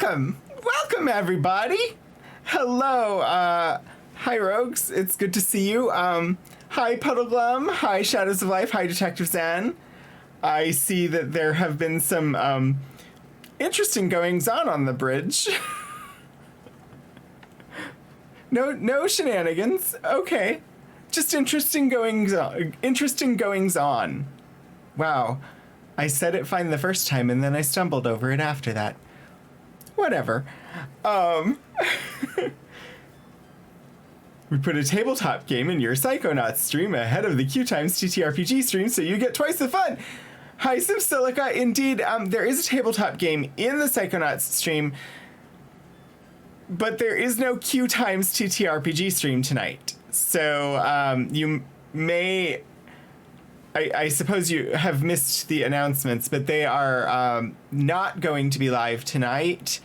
Welcome everybody. Hello. Hi Rogues. It's good to see you. Hi Puddleglum. Hi Shadows of Life. Hi Detective Zan. I see that there have been some interesting goings on the bridge. No shenanigans. Okay. Just interesting goings on. Wow. I said it fine the first time and then I stumbled over it after that. Whatever. We put a tabletop game in your Psychonauts stream ahead of the Q Times TTRPG stream, so you get twice the fun. Hi, Silica. Indeed, there is a tabletop game in the Psychonauts stream, but there is no Q Times TTRPG stream tonight. So you may... I suppose you have missed the announcements, but they are not going to be live tonight,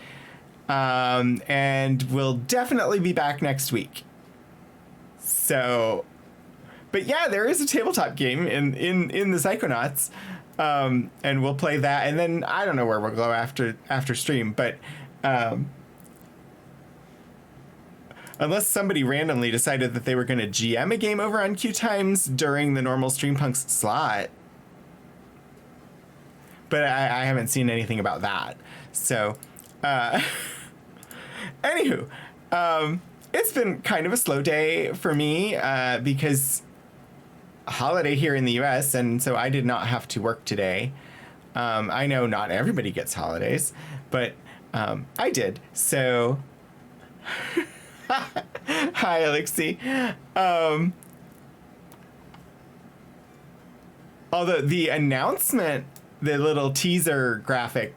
and will definitely be back next week. So, but yeah, there is a tabletop game in the Psychonauts, and we'll play that, and then I don't know where we'll go after stream, but unless somebody randomly decided that they were going to GM a game over on Q Times during the normal Streampunks slot. But I haven't seen anything about that. So, anywho, it's been kind of a slow day for me because holiday here in the US, and so I did not have to work today. I know not everybody gets holidays, but I did. So... Hi, Alexi. Although the announcement, the little teaser graphic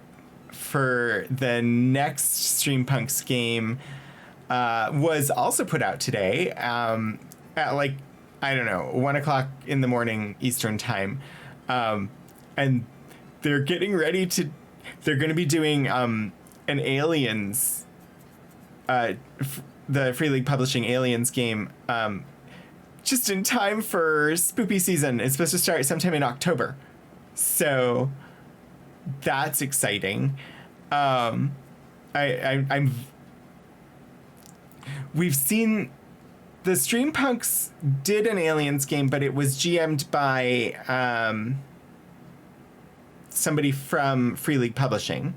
for the next Streampunks game was also put out today at like, I don't know, 1 o'clock in the morning Eastern time. And they're getting ready to, they're going to be doing an Aliens the Free League Publishing Aliens game, just in time for spoopy season. It's supposed to start sometime in October. So that's exciting. We've seen the Streampunks did an Aliens game, but it was GM'd by somebody from Free League Publishing.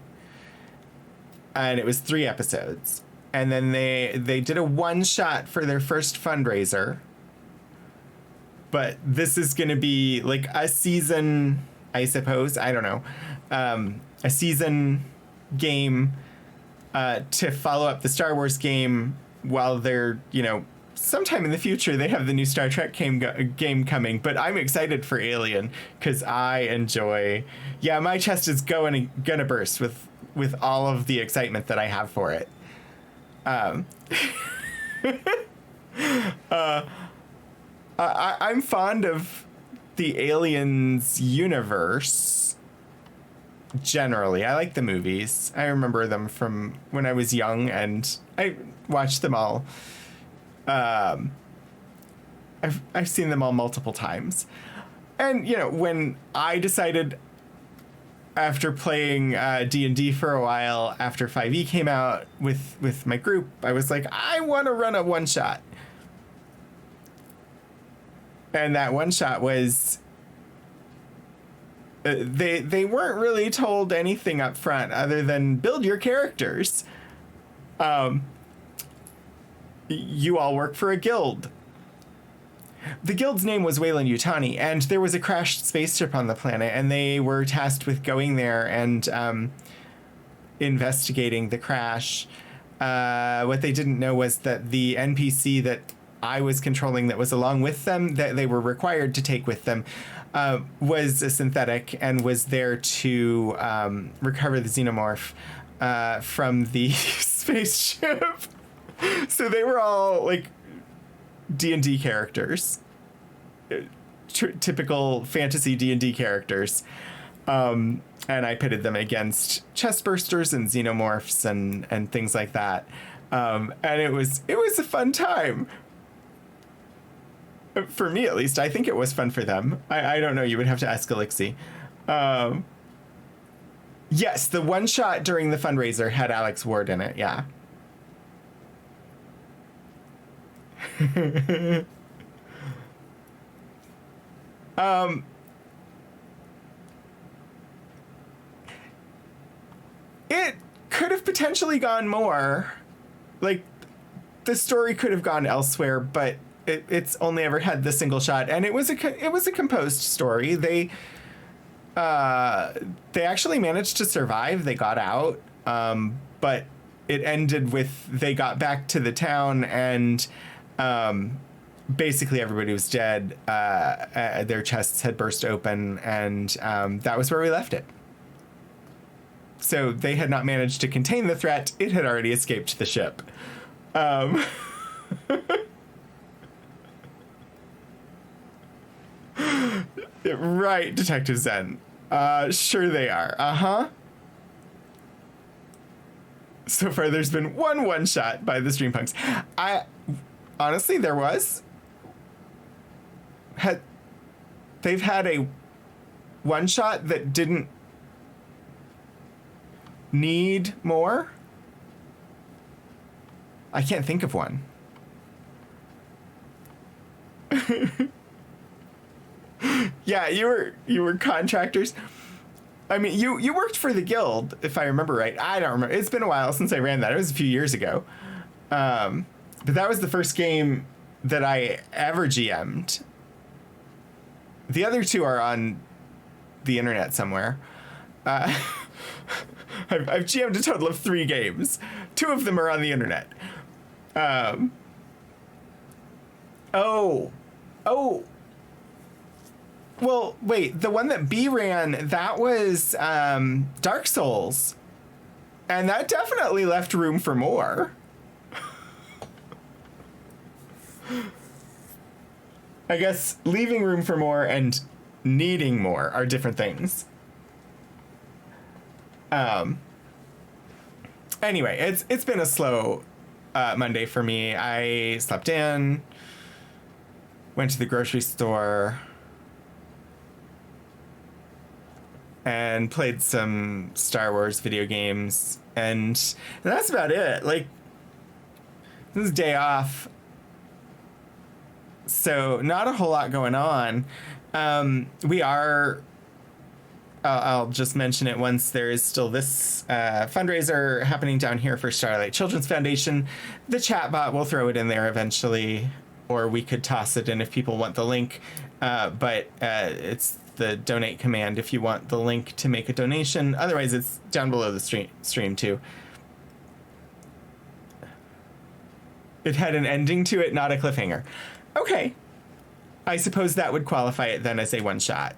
And it was 3 episodes. And then they did a one-shot for their first fundraiser. But this is going to be like a season, I suppose. I don't know. A season game to follow up the Star Wars game while they're, sometime in the future they have the new Star Trek game coming. But I'm excited for Alien because I enjoy... Yeah, my chest is gonna burst with all of the excitement that I have for it. I'm fond of the Aliens universe generally. I like the movies. I remember them from when I was young and I watched them all. I've seen them all multiple times. And, when I decided after playing D&D for a while, after 5e came out with my group, I was like, I want to run a one-shot. And that one-shot was... they weren't really told anything up front other than build your characters. You all work for a guild. The guild's name was Wayland Yutani, and there was a crashed spaceship on the planet, and they were tasked with going there and investigating the crash. What they didn't know was that the NPC that I was controlling that was along with them, that they were required to take with them, was a synthetic and was there to recover the xenomorph from the spaceship. So they were all, like... D&D characters, typical fantasy D&D characters, and I pitted them against chestbursters and xenomorphs and things like that, and it was a fun time for me, at least. I think it was fun for them. I don't know. You would have to ask Alexi. Yes, the one shot during the fundraiser had Alex Ward in it, yeah. It could have potentially gone more. Like, the story could have gone elsewhere, but it's only ever had the single shot, and it was a composed story. They actually managed to survive. They got out, but it ended with they got back to the town, and basically everybody was dead. Their chests had burst open, and that was where we left it. So they had not managed to contain the threat. It had already escaped the ship. Right, Detective Zen. Sure they are. Uh-huh. So far, there's been one shot by the Streampunks. Honestly, there was. They've had a one shot that didn't need more. I can't think of one. Yeah, you were contractors. I mean, you worked for the guild, if I remember right. I don't remember. It's been a while since I ran that. It was a few years ago. But that was the first game that I ever GM'd. The other two are on the internet somewhere. I've GM'd a total of 3 games. 2 of them are on the internet. Well, wait, the one that B ran, that was Dark Souls. And that definitely left room for more. I guess leaving room for more and needing more are different things. Anyway, it's been a slow Monday for me. I slept in, went to the grocery store, and played some Star Wars video games, and that's about it. Like, this is day off, so not a whole lot going on. We are... I'll just mention it once. There is still this fundraiser happening down here for Starlight Children's Foundation. The chatbot will throw it in there eventually, or we could toss it in if people want the link. But it's the donate command if you want the link to make a donation. Otherwise, it's down below the stream too. It had an ending to it, not a cliffhanger. Okay. I suppose that would qualify it then as a one-shot.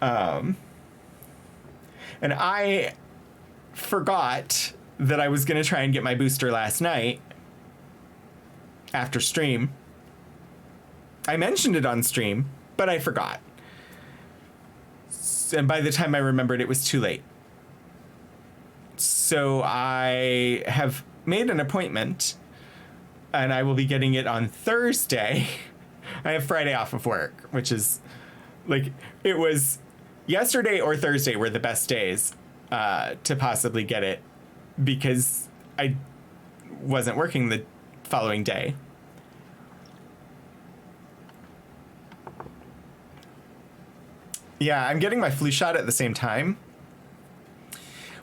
And I forgot that I was going to try and get my booster last night after stream. I mentioned it on stream, but I forgot. And by the time I remembered, it was too late. So I have made an appointment, and I will be getting it on Thursday. I have Friday off of work, which is like, it was yesterday or Thursday were the best days to possibly get it because I wasn't working the following day. Yeah, I'm getting my flu shot at the same time,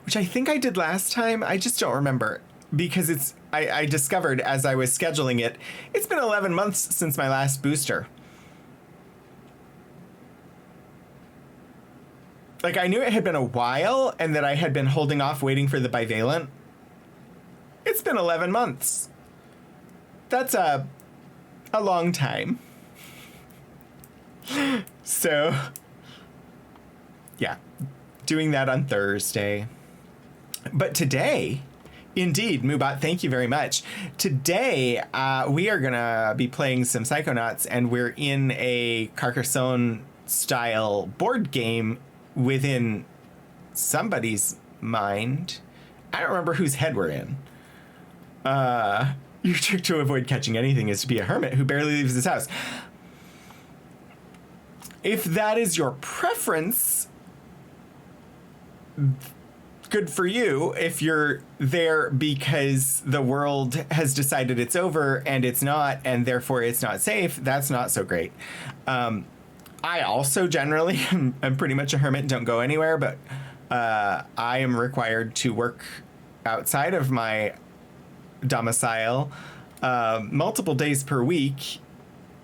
which I think I did last time. I just don't remember because I discovered as I was scheduling it, it's been 11 months since my last booster. Like, I knew it had been a while and that I had been holding off waiting for the bivalent. It's been 11 months. That's a long time. So, yeah, doing that on Thursday. But today, indeed, Moobot, thank you very much. Today, we are going to be playing some Psychonauts, and we're in a Carcassonne-style board game within somebody's mind. I don't remember whose head we're in. Your trick to avoid catching anything is to be a hermit who barely leaves his house. If that is your preference, good for you if you're there because the world has decided it's over and it's not, and therefore it's not safe. That's not so great. I also generally I'm pretty much a hermit, don't go anywhere, but I am required to work outside of my domicile multiple days per week,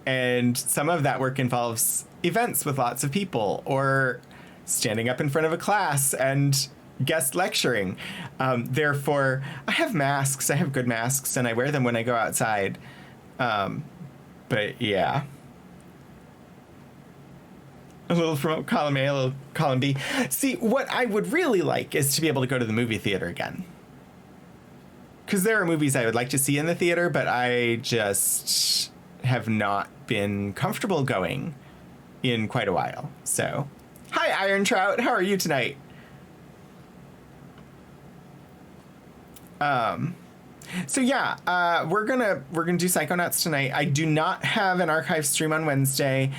and some of that work involves events with lots of people or standing up in front of a class and guest lecturing. Therefore, I have masks. I have good masks, and I wear them when I go outside. But yeah. A little from column A, a little column B. See, what I would really like is to be able to go to the movie theater again. Because there are movies I would like to see in the theater, but I just have not been comfortable going in quite a while. So, hi, Iron Trout. How are you tonight? So yeah, we're gonna do Psychonauts tonight. I do not have an archive stream on Wednesday.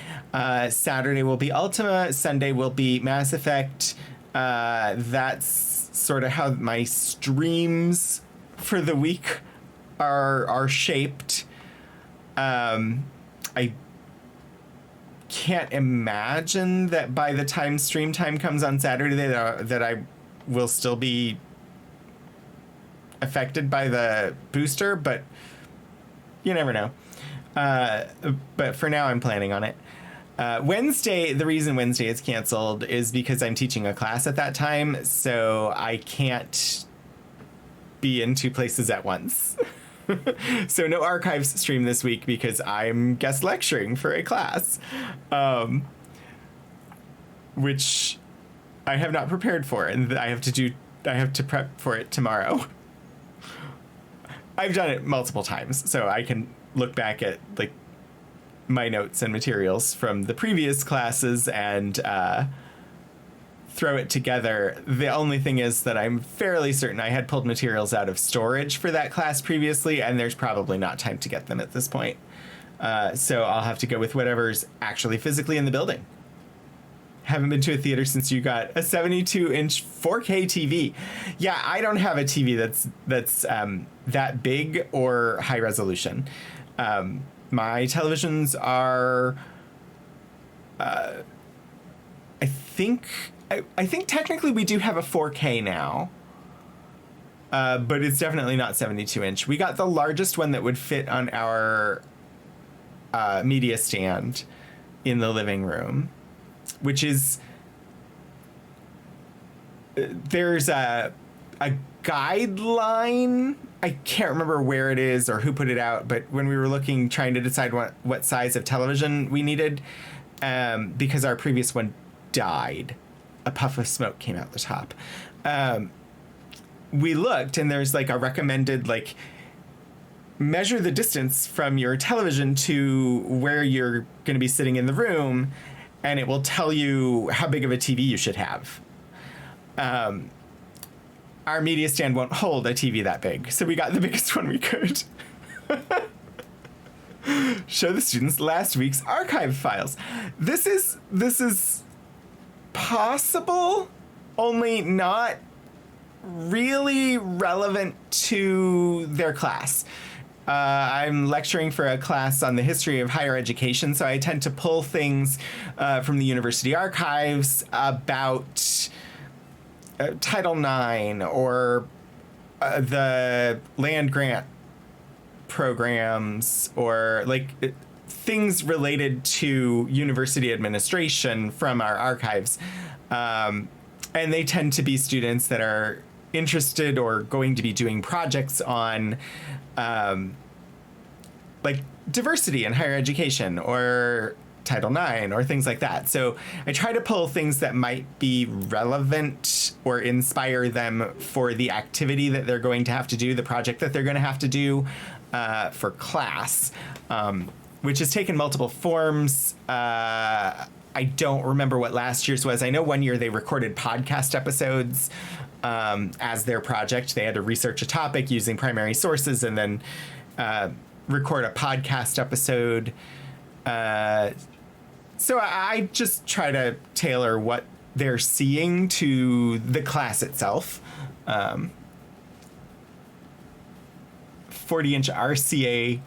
Saturday will be Ultima. Sunday will be Mass Effect. That's sort of how my streams for the week are shaped. I can't imagine that by the time stream time comes on Saturday that I will still be affected by the booster, but you never know. But for now, I'm planning on it. Wednesday, the reason Wednesday is canceled is because I'm teaching a class at that time, so I can't be in two places at once. So no archives stream this week because I'm guest lecturing for a class, which I have not prepared for, and I have to prep for it tomorrow. I've done it multiple times, so I can look back at like my notes and materials from the previous classes and throw it together. The only thing is that I'm fairly certain I had pulled materials out of storage for that class previously, and there's probably not time to get them at this point. So I'll have to go with whatever's actually physically in the building. Haven't been to a theater since you got a 72-inch 4K TV. Yeah, I don't have a TV that's that big or high resolution. My televisions are, I think technically we do have a 4K now, but it's definitely not 72-inch. We got the largest one that would fit on our media stand in the living room, which is, there's a guideline. I can't remember where it is or who put it out, but when we were trying to decide what size of television we needed, because our previous one died, a puff of smoke came out the top. We looked, and there's like a recommended, like, measure the distance from your television to where you're going to be sitting in the room, and it will tell you how big of a TV you should have. Our media stand won't hold a TV that big, so we got the biggest one we could. Show the students last week's archive files. This is possible, only not really relevant to their class. I'm lecturing for a class on the history of higher education, so I tend to pull things from the university archives about Title IX or the land grant programs, or like things related to university administration from our archives. And they tend to be students that are interested or going to be doing projects on like diversity in higher education or Title IX or things like that. So I try to pull things that might be relevant or inspire them for the activity that they're going to have to do, the project that they're going to have to do for class, which has taken multiple forms. I don't remember what last year's was. I know one year they recorded podcast episodes as their project. They had to research a topic using primary sources and then record a podcast episode. So I just try to tailor what they're seeing to the class itself. 40-inch RCA.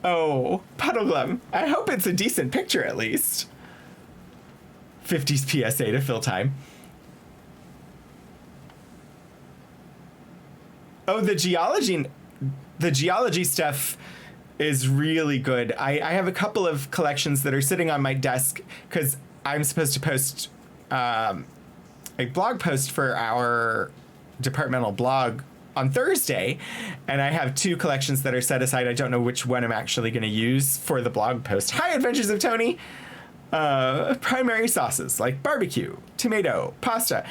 Oh, Puddle Glum. I hope it's a decent picture at least. 50s PSA to fill time. Oh, the geology stuff is really good. I have a couple of collections that are sitting on my desk because I'm supposed to post a blog post for our departmental blog on Thursday, and I have 2 collections that are set aside. I don't know which one I'm actually going to use for the blog post. Hi, Adventures of Tony. Primary sauces like barbecue, tomato, pasta.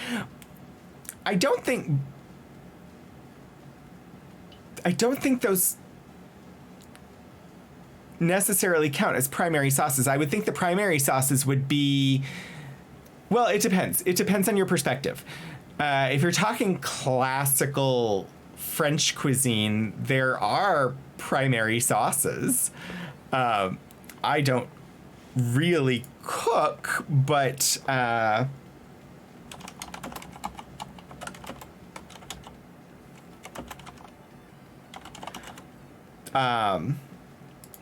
I don't think those necessarily count as primary sauces. I would think the primary sauces would be, well, it depends. It depends on your perspective. If you're talking classical French cuisine, there are primary sauces. I don't really cook, but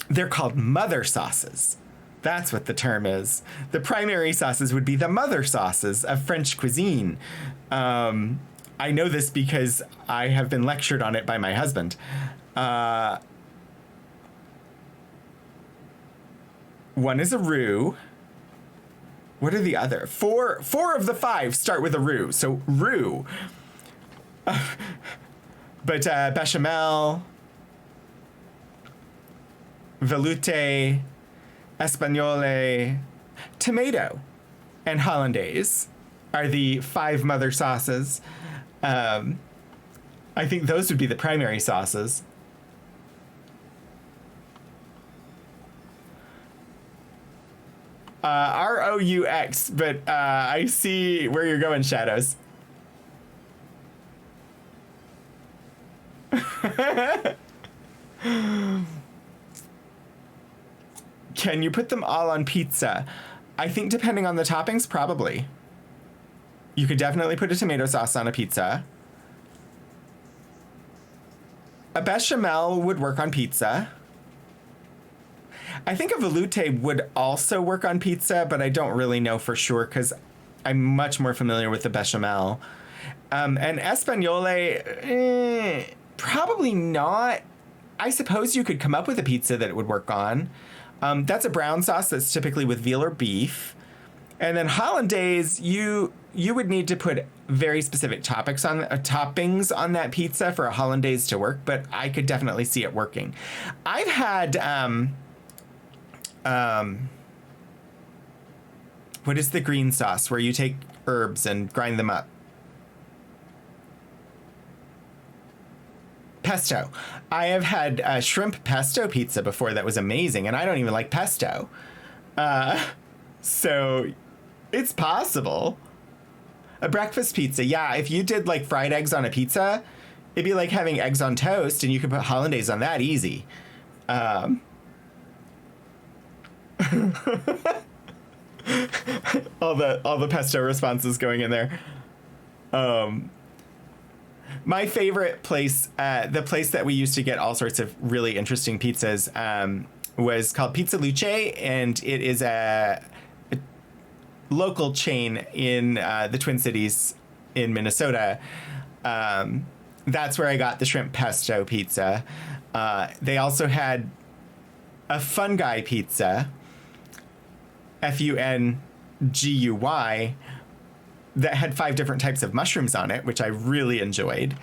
they're called mother sauces. That's what the term is. The primary sauces would be the mother sauces of French cuisine. I know this because I have been lectured on it by my husband. One is a roux. What are the other? Four of the 5 start with a roux. So roux. But bechamel, veloute, espagnole, tomato, and hollandaise are the 5 mother sauces. I think those would be the primary sauces. ROUX, but I see where you're going, Shadows. Can you put them all on pizza? I think depending on the toppings, probably. You could definitely put a tomato sauce on a pizza. A bechamel would work on pizza. I think a veloute would also work on pizza, but I don't really know for sure because I'm much more familiar with the bechamel. And espagnole, probably not. I suppose you could come up with a pizza that it would work on. That's a brown sauce that's typically with veal or beef. And then hollandaise, you would need to put very specific toppings on that pizza for a hollandaise to work, but I could definitely see it working. I've had what is the green sauce where you take herbs and grind them up? Pesto. I have had a shrimp pesto pizza before that was amazing, and I don't even like pesto. So it's possible. A breakfast pizza, yeah, if you did like fried eggs on a pizza, it'd be like having eggs on toast, and you could put hollandaise on that easy. all the pesto responses going in there. My favorite place, the place that we used to get all sorts of really interesting pizzas, was called Pizza Luce, and it is a local chain in the Twin Cities in Minnesota. That's where I got the shrimp pesto pizza. They also had a fungi pizza, FUNGUY, that had 5 different types of mushrooms on it, which I really enjoyed.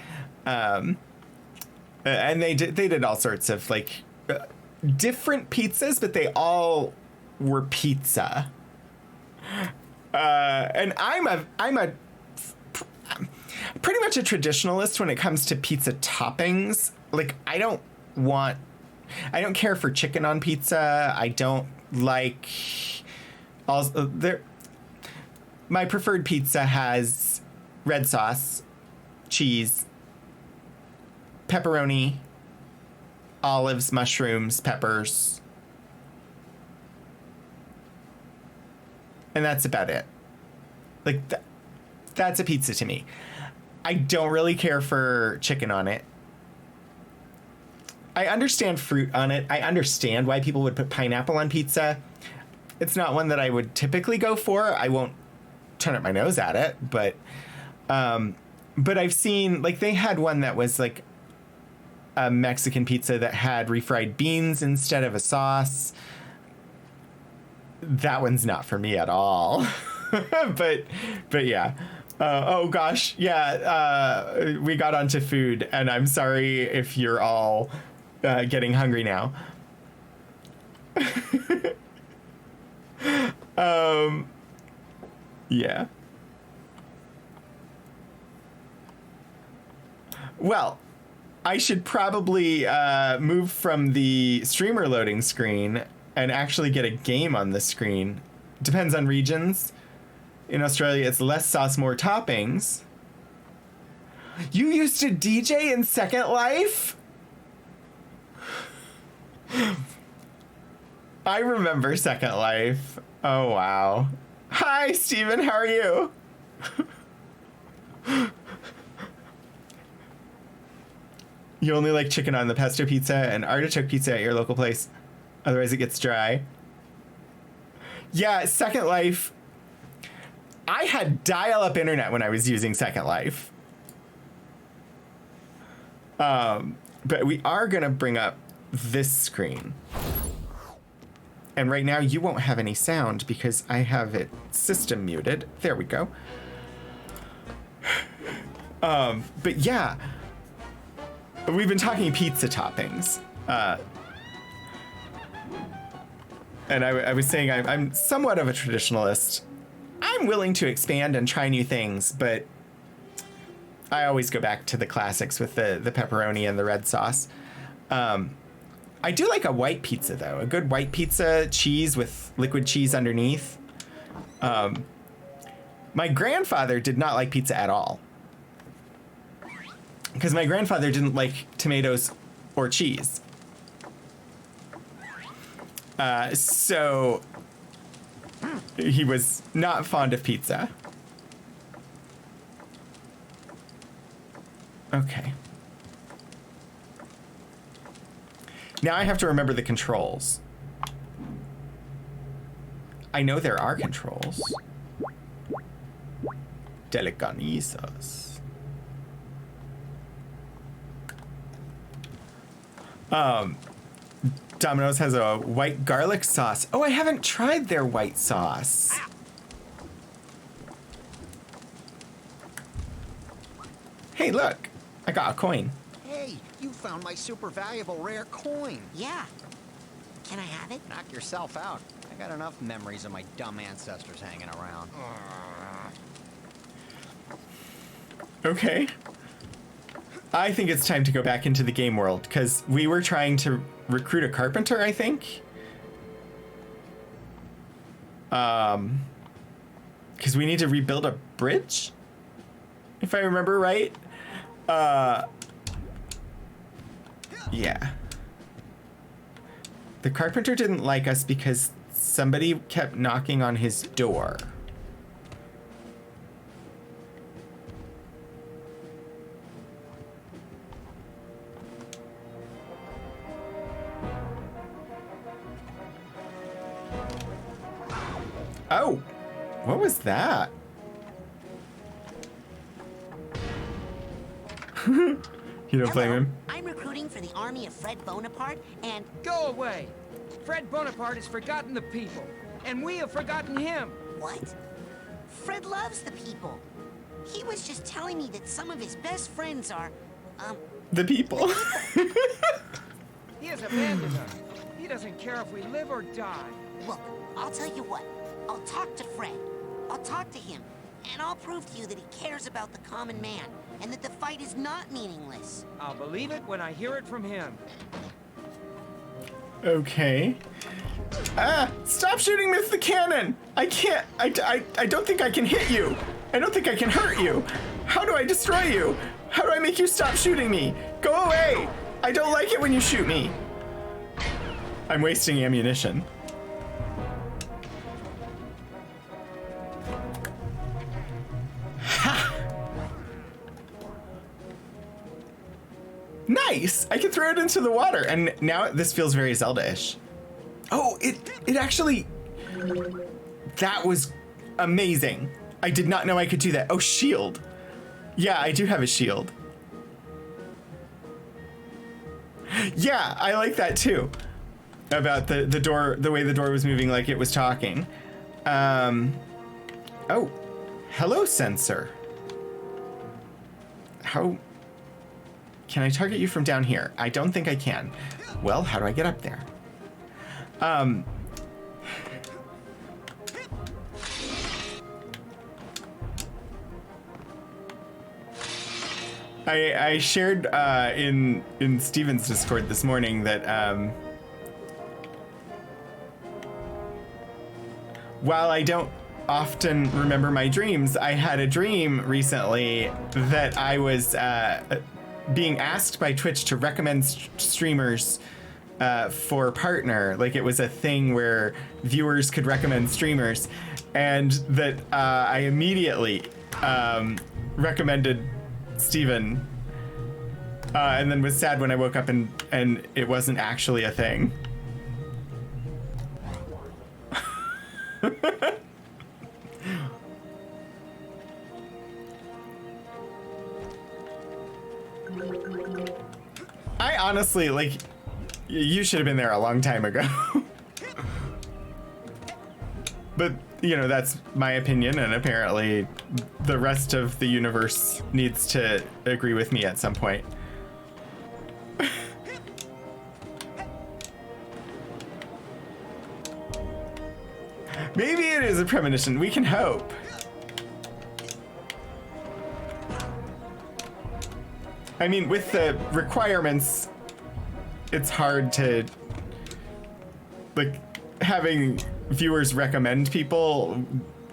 And they did all sorts of like different pizzas, but they all were pizza. And I'm pretty much a traditionalist when it comes to pizza toppings. Like I don't care for chicken on pizza. I don't like my preferred pizza has red sauce, cheese, pepperoni, olives, mushrooms, peppers. And that's about it. Like, that's a pizza to me. I don't really care for chicken on it. I understand fruit on it. I understand why people would put pineapple on pizza. It's not one that I would typically go for. I won't turn up my nose at it, but I've seen, like, they had one that was like a Mexican pizza that had refried beans instead of a sauce. That one's not for me at all. but yeah. Oh gosh, yeah. We got onto food, and I'm sorry if you're all getting hungry now. Yeah. Well, I should probably move from the streamer loading screen and actually get a game on the screen. Depends on regions. In Australia, it's less sauce, more toppings. You used to DJ in Second Life? I remember Second Life. Oh, wow. Hi, Steven. How are you? You only like chicken on the pesto pizza and artichoke pizza at your local place. Otherwise, it gets dry. Yeah, Second Life. I had dial-up internet when I was using Second Life. But we are going to bring up this screen. And right now, you won't have any sound because I have it system muted. There we go. But yeah, we've been talking pizza toppings. And I was saying I'm somewhat of a traditionalist. I'm willing to expand and try new things, but I always go back to the classics with the pepperoni and the red sauce. I do like a white pizza, though. A good white pizza, cheese with liquid cheese underneath. My grandfather did not like pizza at all. Because my grandfather didn't like tomatoes or cheese. So he was not fond of pizza. Okay. Now I have to remember the controls. I know there are controls. Telecanisas. Domino's has a white garlic sauce. Oh, I haven't tried their white sauce. Hey, look. I got a coin. Hey, you found my super valuable rare coin. Yeah. Can I have it? Knock yourself out. I got enough memories of my dumb ancestors hanging around. Okay. I think it's time to go back into the game world, because we were trying to recruit a carpenter, I think. Because we need to rebuild a bridge, if I remember right. Yeah. The carpenter didn't like us because somebody kept knocking on his door. Oh, what was that? You don't blame him? I'm recruiting for the army of Fred Bonaparte, and... Go away! Fred Bonaparte has forgotten the people, and we have forgotten him. What? Fred loves the people. He was just telling me that some of his best friends are, The people. He has abandoned us. He doesn't care if we live or die. Look, I'll tell you what. I'll talk to Fred. I'll talk to him. And I'll prove to you that he cares about the common man, and that the fight is not meaningless. I'll believe it when I hear it from him. Okay. Ah! Stop shooting with the cannon! I can't. I don't think I can hit you. I don't think I can hurt you. How do I destroy you? How do I make you stop shooting me? Go away! I don't like it when you shoot me. I'm wasting ammunition. Nice! I can throw it into the water, and now this feels very Zelda-ish. Oh, it actually... That was amazing. I did not know I could do that. Oh, shield. Yeah, I do have a shield. Yeah, I like that too. About the door, the way the door was moving like it was talking. Oh, hello, sensor. How can I target you from down here? I don't think I can. Well, how do I get up there? I shared in Steven's Discord this morning that while I don't often remember my dreams, I had a dream recently that I was being asked by Twitch to recommend streamers for partner. Like it was a thing where viewers could recommend streamers, and that I immediately recommended Steven, and then was sad when I woke up and it wasn't actually a thing. I honestly, like, you should have been there a long time ago. But, you know, that's my opinion, and apparently the rest of the universe needs to agree with me at some point. Maybe it is a premonition. We can hope. I mean, with the requirements, it's hard to, like, having viewers recommend people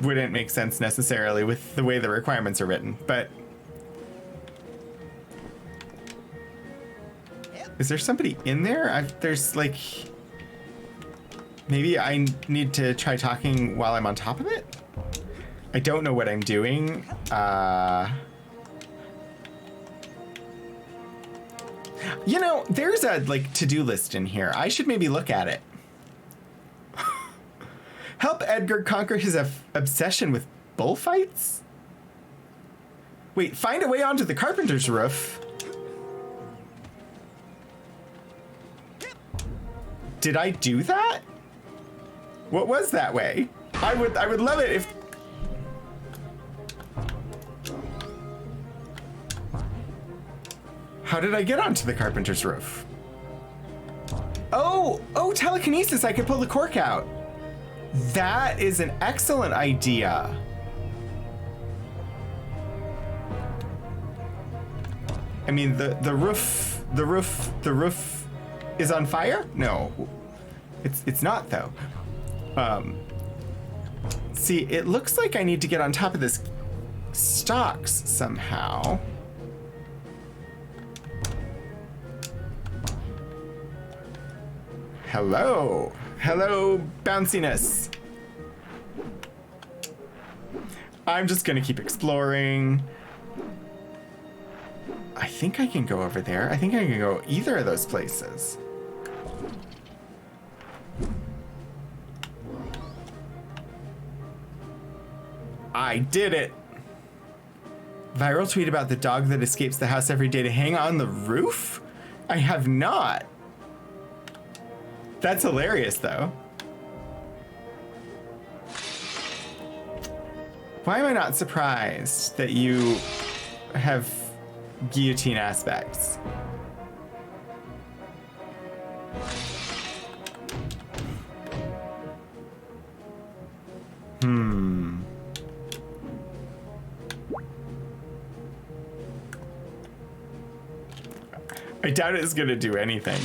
wouldn't make sense necessarily with the way the requirements are written, but is there somebody in there? There's like, maybe I need to try talking while I'm on top of it? I don't know what I'm doing. You know, there's a like to-do list in here. I should maybe look at it. Help Edgar conquer his obsession with bullfights? Wait, find a way onto the carpenter's roof? Did I do that? What was that way? I would love it if... How did I get onto the carpenter's roof? Oh, telekinesis, I could pull the cork out. That is an excellent idea. I mean, the roof is on fire? No, it's not though. See, it looks like I need to get on top of this stalks somehow. Hello, bounciness. I'm just gonna keep exploring. I think I can go over there. I think I can go either of those places. I did it. Viral tweet about the dog that escapes the house every day to hang on the roof? I have not. That's hilarious, though. Why am I not surprised that you have guillotine aspects? I doubt it's gonna do anything.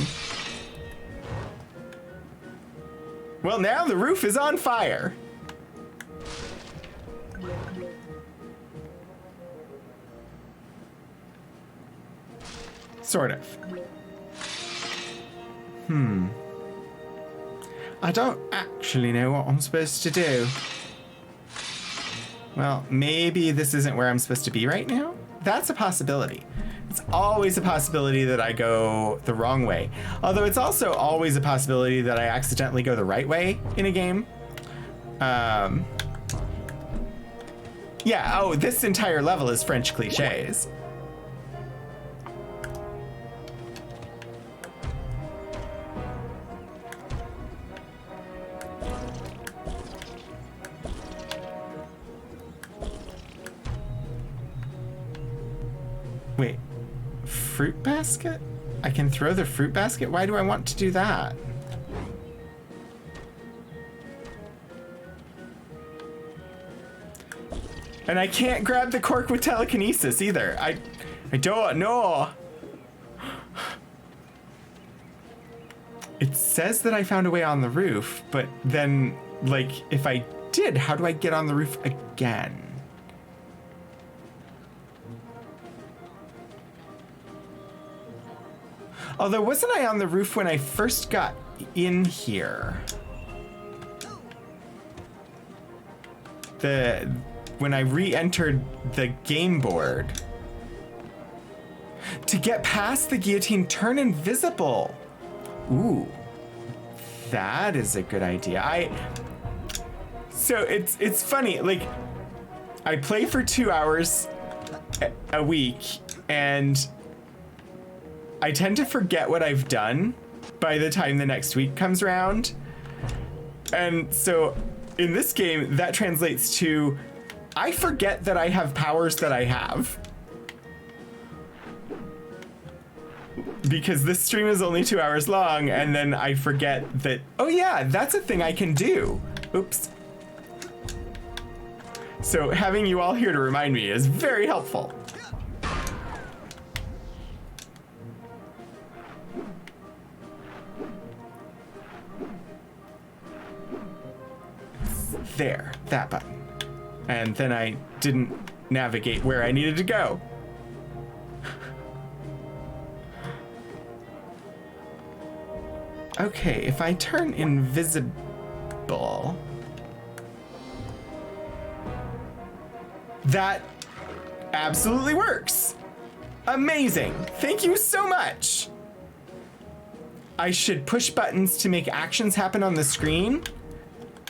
Well, now the roof is on fire. Sort of. I don't actually know what I'm supposed to do. Well, maybe this isn't where I'm supposed to be right now? That's a possibility. It's always a possibility that I go the wrong way. Although it's also always a possibility that I accidentally go the right way in a game. Yeah, oh, this entire level is French cliches. Wait, fruit basket? I can throw the fruit basket? Why do I want to do that? And I can't grab the cork with telekinesis either. I don't know. It says that I found a way on the roof, but then, like, if I did, how do I get on the roof again? Although, wasn't I on the roof when I first got in here? When I re-entered the game board. To get past the guillotine, turn invisible. Ooh, that is a good idea. So it's funny, like, I play for 2 hours a week, and I tend to forget what I've done by the time the next week comes around. And so in this game, that translates to, I forget that I have powers that I have. Because this stream is only 2 hours long, and then I forget that, oh yeah, that's a thing I can do. Oops. So having you all here to remind me is very helpful. There, that button. And then I didn't navigate where I needed to go. Okay, if I turn invisible... That absolutely works. Amazing. Thank you so much. I should push buttons to make actions happen on the screen.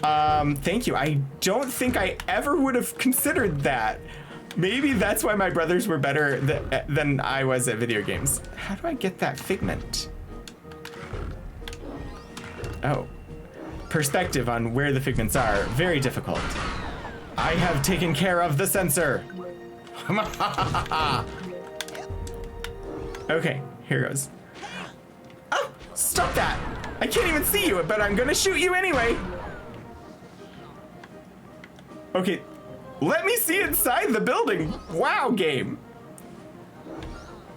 Thank you. I don't think I ever would have considered that. Maybe that's why my brothers were better than I was at video games. How do I get that figment? Oh. Perspective on where the figments are. Very difficult. I have taken care of the sensor. Okay, here goes. Oh, stop that. I can't even see you, but I'm gonna shoot you anyway. Okay, let me see inside the building. Wow, game.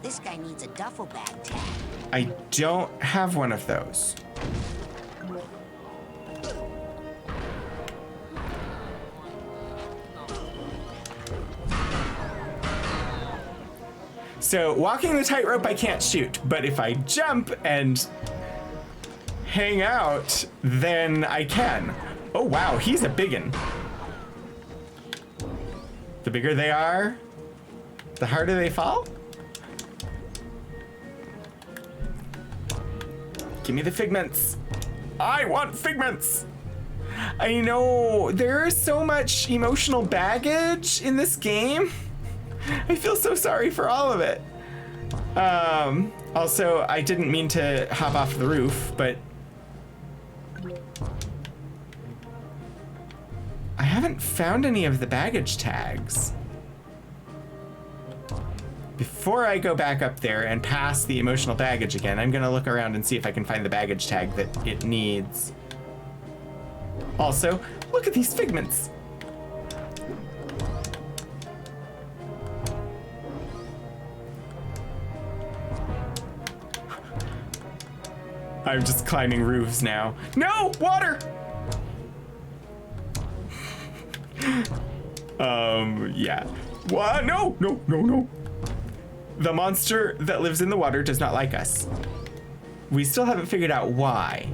This guy needs a duffel bag tag. I don't have one of those. So walking the tightrope I can't shoot, but if I jump and hang out, then I can. Oh wow, he's a biggin. The bigger they are, the harder they fall. Give me the figments. I want figments. I know, there is so much emotional baggage in this game. I feel so sorry for all of it. Also, I didn't mean to hop off the roof, but I haven't found any of the baggage tags. Before I go back up there and pass the emotional baggage again, I'm gonna look around and see if I can find the baggage tag that it needs. Also, look at these figments. I'm just climbing roofs now. No, water! Yeah. What? No, no, no, no. The monster that lives in the water does not like us. We still haven't figured out why.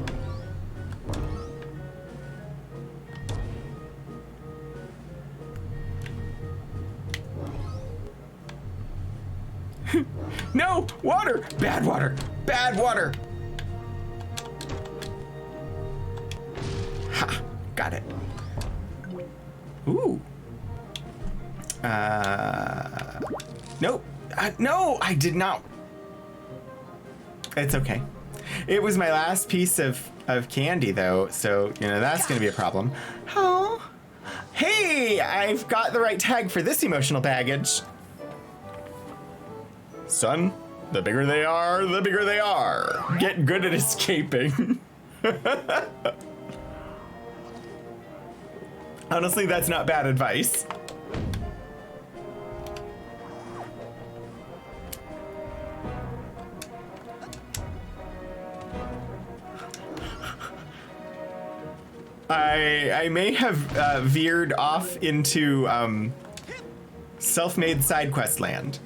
No, water, bad water, bad water. Ha, got it. Ooh. Nope. No, I did not. It's okay. It was my last piece of candy, though, so, you know, that's going to be a problem. Oh. Hey, I've got the right tag for this emotional baggage. Son, the bigger they are, the bigger they are. Get good at escaping. Honestly, that's not bad advice. I may have veered off into self-made side quest land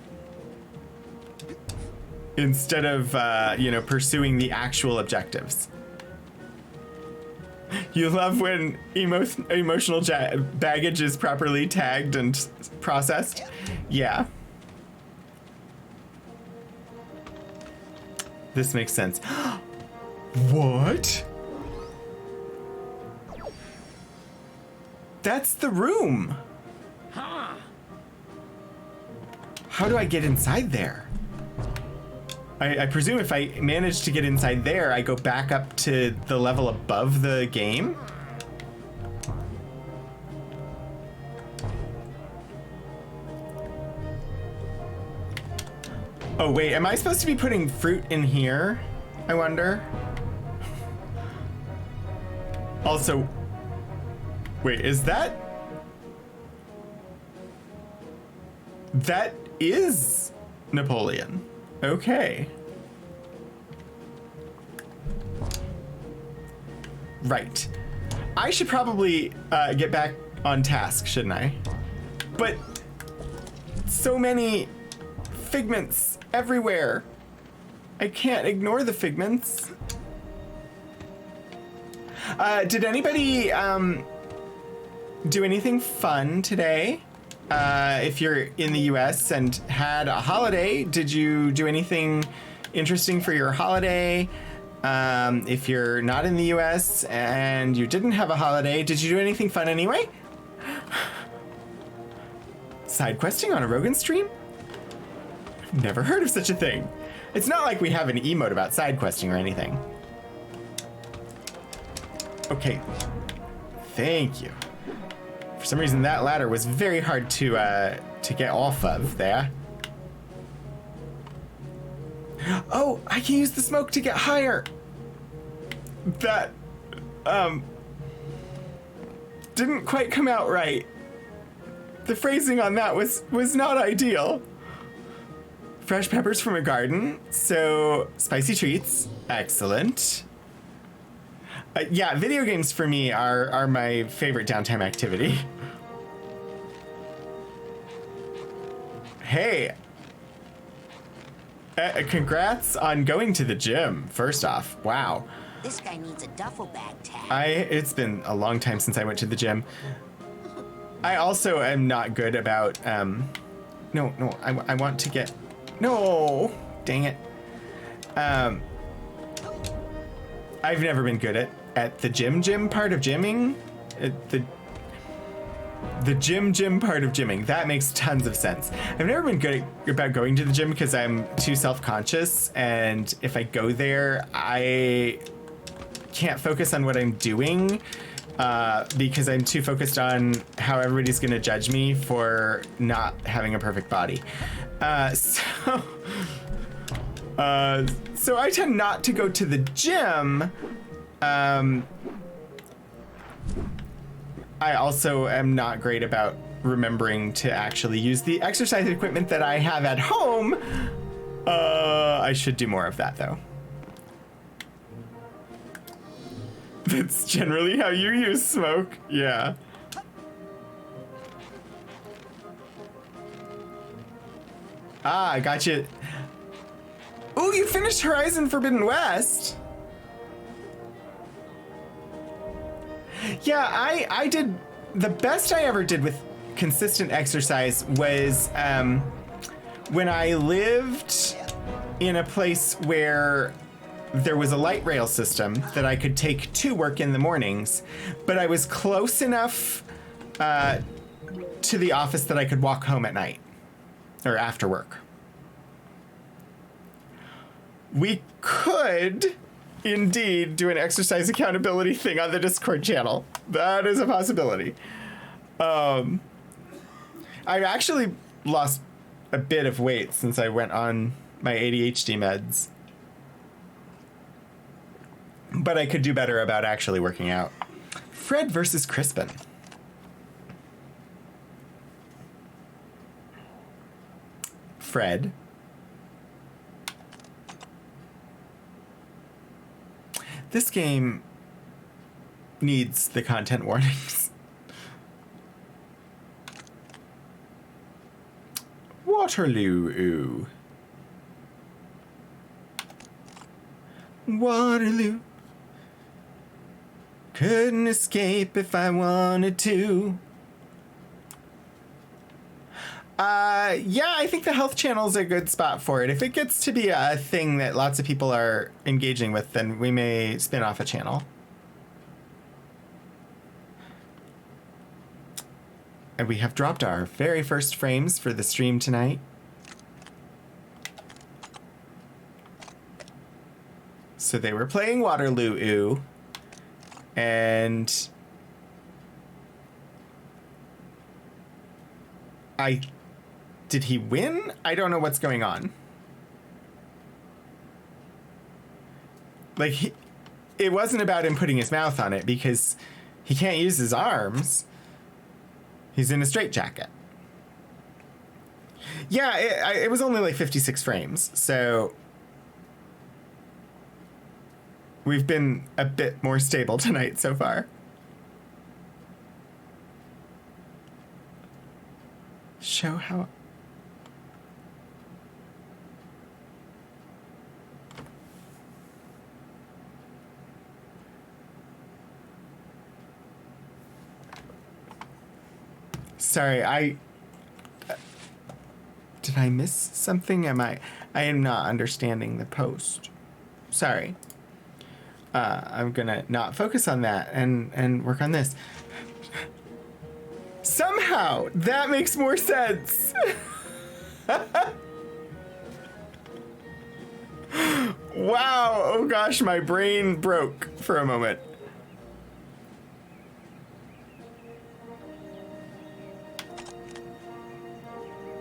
instead of you know, pursuing the actual objectives. You love when emotional baggage is properly tagged and processed? Yeah. This makes sense. What? That's the room. How do I get inside there? I presume if I manage to get inside there, I go back up to the level above the game? Oh wait, am I supposed to be putting fruit in here? I wonder. Also, wait, is that... That is Napoleon. Okay. Right. I should probably get back on task, shouldn't I? But so many figments everywhere. I can't ignore the figments. Did anybody do anything fun today? If you're in the US and had a holiday, did you do anything interesting for your holiday? If you're not in the US and you didn't have a holiday, did you do anything fun anyway? Side questing on a Rogan stream? Never heard of such a thing. It's not like we have an emote about side questing or anything. Okay. Thank you. For some reason, that ladder was very hard to get off of there. Oh, I can use the smoke to get higher. That, didn't quite come out right. The phrasing on that was not ideal. Fresh peppers from a garden, so spicy treats, excellent. Yeah, video games for me are my favorite downtime activity. Hey, congrats on going to the gym, first off. Wow. This guy needs a duffel bag tag. It's been a long time since I went to the gym. I also am not good about, no, I want to get, no, dang it. I've never been good at the gym part of gymming. The gym part of gymming. That makes tons of sense. I've never been good about going to the gym because I'm too self-conscious, and if I go there, I can't focus on what I'm doing because I'm too focused on how everybody's gonna judge me for not having a perfect body. So I tend not to go to the gym. I also am not great about remembering to actually use the exercise equipment that I have at home. I should do more of that, though. That's generally how you use smoke. Yeah. Ah, I got you. Ooh, you finished Horizon Forbidden West. Yeah, I did, the best I ever did with consistent exercise was when I lived in a place where there was a light rail system that I could take to work in the mornings, but I was close enough to the office that I could walk home at night or after work. We could indeed do an exercise accountability thing on the Discord channel. That is a possibility. I've actually lost a bit of weight since I went on my ADHD meds. But I could do better about actually working out. Fred versus Crispin. Fred. This game needs the content warnings. Waterloo, ooh. Waterloo. Couldn't escape if I wanted to. Yeah, I think the health channel is a good spot for it. If it gets to be a thing that lots of people are engaging with, then we may spin off a channel. And we have dropped our very first frames for the stream tonight. So they were playing Waterloo, ooh. And did he win? I don't know what's going on. Like, it wasn't about him putting his mouth on it because he can't use his arms. He's in a straitjacket. Yeah, it was only like 56 frames, so we've been a bit more stable tonight so far. Show how... Sorry, did I miss something? I am not understanding the post. Sorry. I'm gonna not focus on that and work on this. Somehow, that makes more sense. Wow, oh gosh, my brain broke for a moment.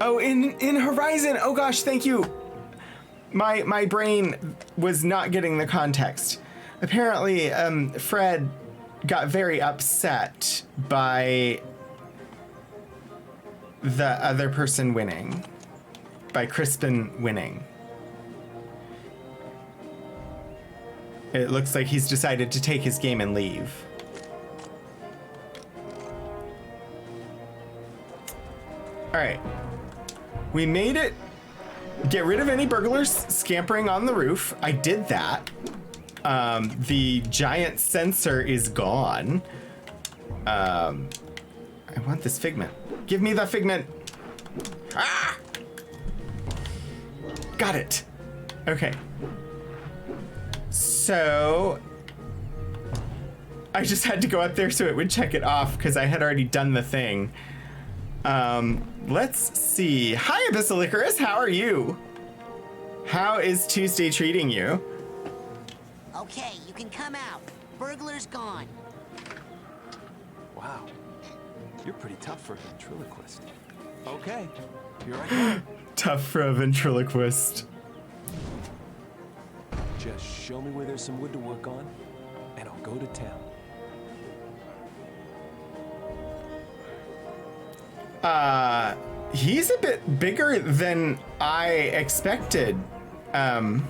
Oh, in Horizon, oh gosh, thank you. My brain was not getting the context. Apparently, Fred got very upset by the other person winning, by Crispin winning. It looks like he's decided to take his game and leave. All right. We made it. Get rid of any burglars scampering on the roof. I did that. The giant sensor is gone. I want this figment. Give me the figment. Ah! Got it. Okay. So I just had to go up there so it would check it off because I had already done the thing. Let's see. Hi, Abyssal Icarus. How are you? How is Tuesday treating you? Okay, you can come out. Burglar's gone. Wow. You're pretty tough for a ventriloquist. Okay, here I go. Tough for a ventriloquist. Just show me where there's some wood to work on, and I'll go to town. He's a bit bigger than I expected. That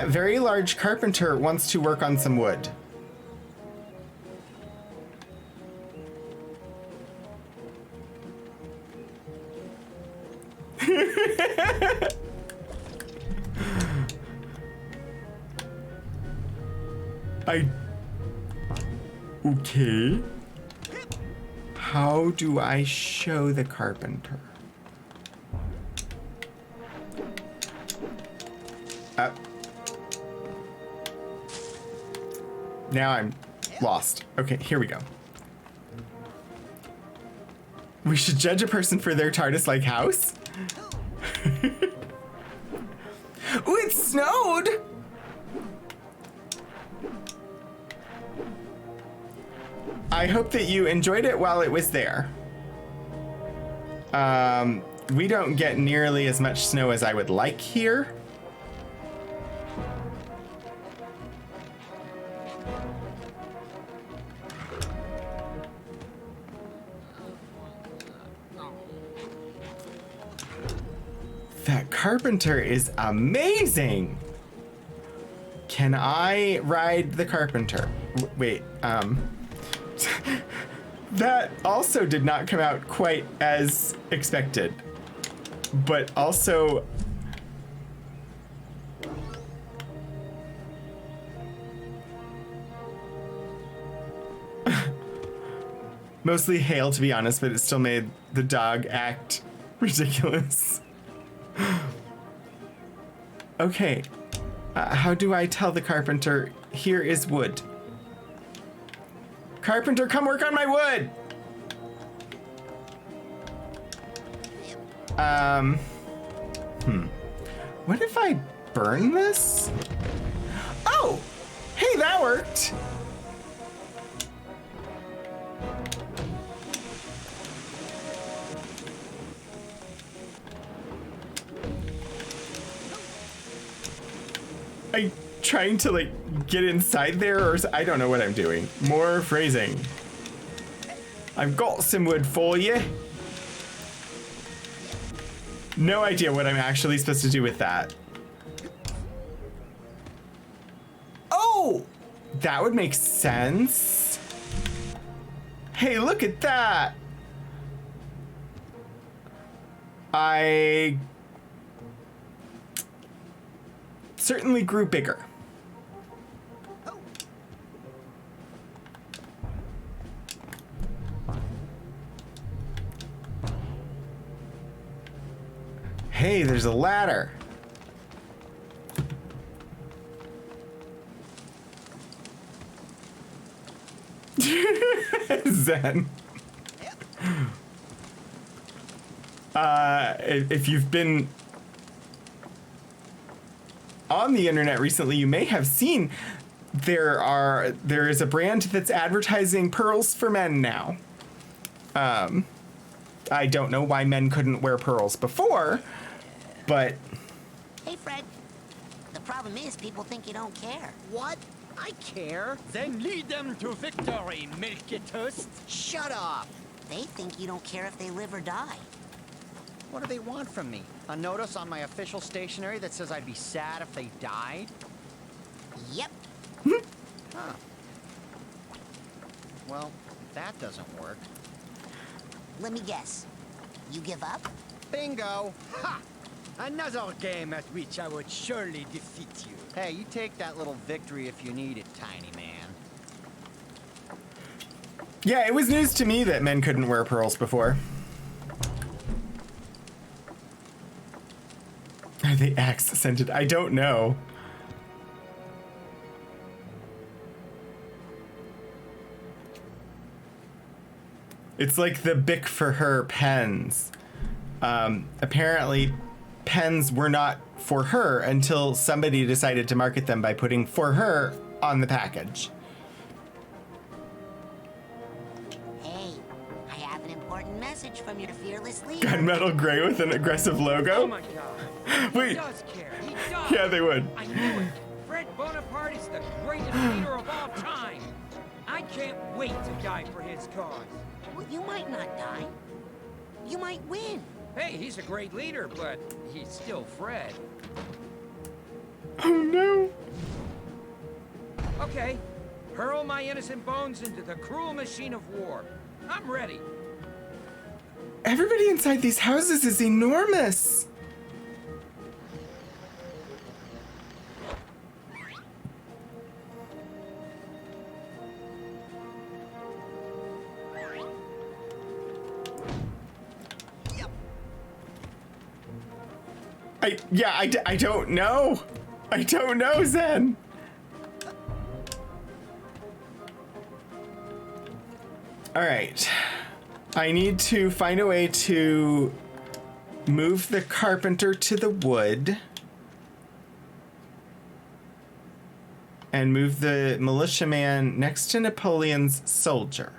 very large carpenter wants to work on some wood. Okay. How do I show the carpenter? Now I'm lost. Okay, here we go. We should judge a person for their TARDIS-like house? Ooh, it snowed! I hope that you enjoyed it while it was there. We don't get nearly as much snow as I would like here. That carpenter is amazing. Can I ride the carpenter? Wait, that also did not come out quite as expected, but also mostly hail, to be honest, but it still made the dog act ridiculous. Okay, how do I tell the carpenter here is wood? Carpenter, come work on my wood! What if I burn this? Oh! Hey, that worked! I trying to like get inside there, or I don't know what I'm doing. More phrasing. I've got some wood for you. No idea what I'm actually supposed to do with that. Oh, that would make sense. Hey, look at that. I certainly grew bigger. Hey, there's a ladder. Zen. If you've been on the internet recently, you may have seen there is a brand that's advertising pearls for men now. I don't know why men couldn't wear pearls before, but... Hey, Fred. The problem is people think you don't care. What? I care. Then lead them to victory, Milky Toast. Shut up. They think you don't care if they live or die. What do they want from me? A notice on my official stationery that says I'd be sad if they died? Yep. Huh. Well, that doesn't work. Let me guess. You give up? Bingo! Ha! Another game at which I would surely defeat you. Hey, you take that little victory if you need it, tiny man. Yeah, it was news to me that men couldn't wear pearls before. Are they accented? I don't know. It's like the Bic for her pens. Apparently, pens were not for her until somebody decided to market them by putting "for her" on the package. Hey, I have an important message from your fearless leader. Gunmetal gray with an aggressive logo? Oh my god. He Wait. does care. He does. Yeah, they would. I knew it. Fred Bonaparte is the greatest leader of all time. I can't wait to die for his cause. Well, you might not die. You might win. Hey, he's a great leader, but he's still Fred. Oh no. Okay, hurl my innocent bones into the cruel machine of war. I'm ready. Everybody inside these houses is enormous. I don't know. I don't know, Zen. All right. I need to find a way to move the carpenter to the wood and move the militiaman next to Napoleon's soldier.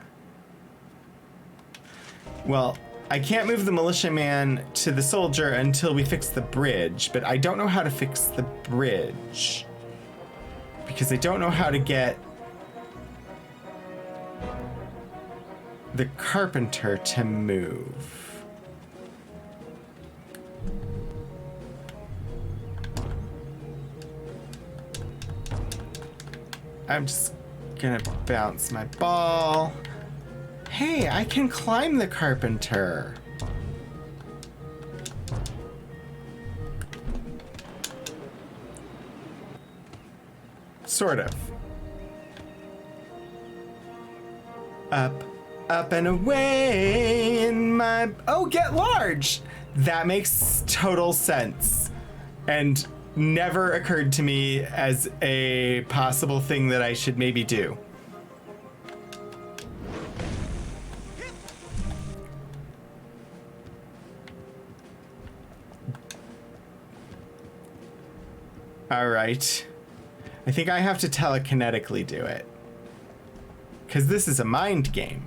Well, I can't move the militiaman to the soldier until we fix the bridge, but I don't know how to fix the bridge because I don't know how to get the carpenter to move. I'm just gonna bounce my ball. Hey, I can climb the carpenter. Sort of. Up and away in my... Oh, get large! That makes total sense. And never occurred to me as a possible thing that I should maybe do. All right. I think I have to telekinetically do it. Because this is a mind game.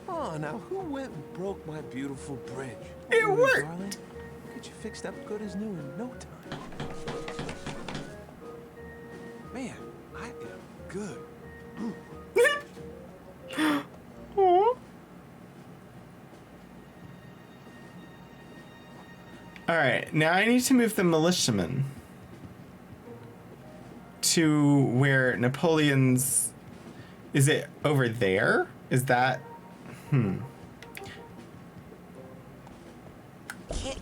Oh, now who went and broke my beautiful bridge? It Oh, worked! darling, get you fixed up good as new in no time. Man, I am good. All right, now I need to move the militiaman to where Napoleon's... Is it over there? Is that... Can't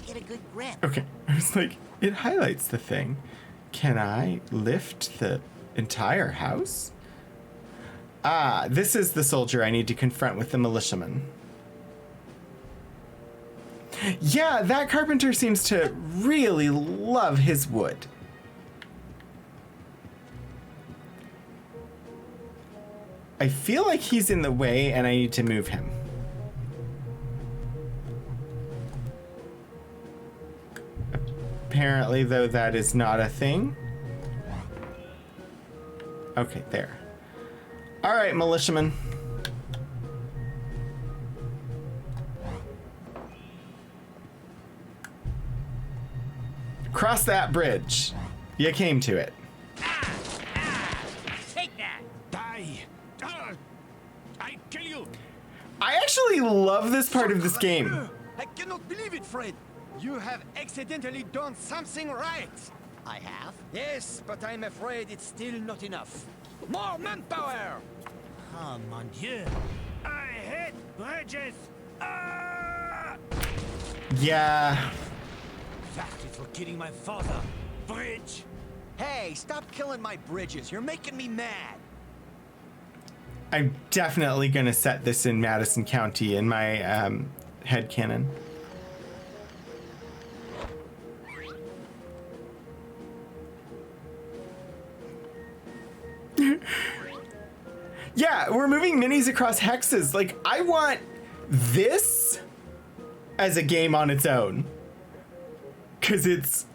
get a good grip. Okay, I was like, it highlights the thing. Can I lift the entire house? Ah, this is the soldier I need to confront with the militiaman. Yeah, that carpenter seems to really love his wood. I feel like he's in the way and I need to move him. Apparently, though, that is not a thing. Okay, there. All right, militiaman. Cross that bridge. You came to it. Take that! Die! I kill you! I actually love this part of this game. I cannot believe it, Fred! You have accidentally done something right! I have? Yes, but I'm afraid it's still not enough. More manpower! Oh, mon Dieu. I hate bridges! Ah! Yeah. That is for killing my father. Bridge! Hey, stop killing my bridges. You're making me mad. I'm definitely going to set this in Madison County in my headcanon. Yeah, we're moving minis across hexes. Like, I want this as a game on its own. Because it's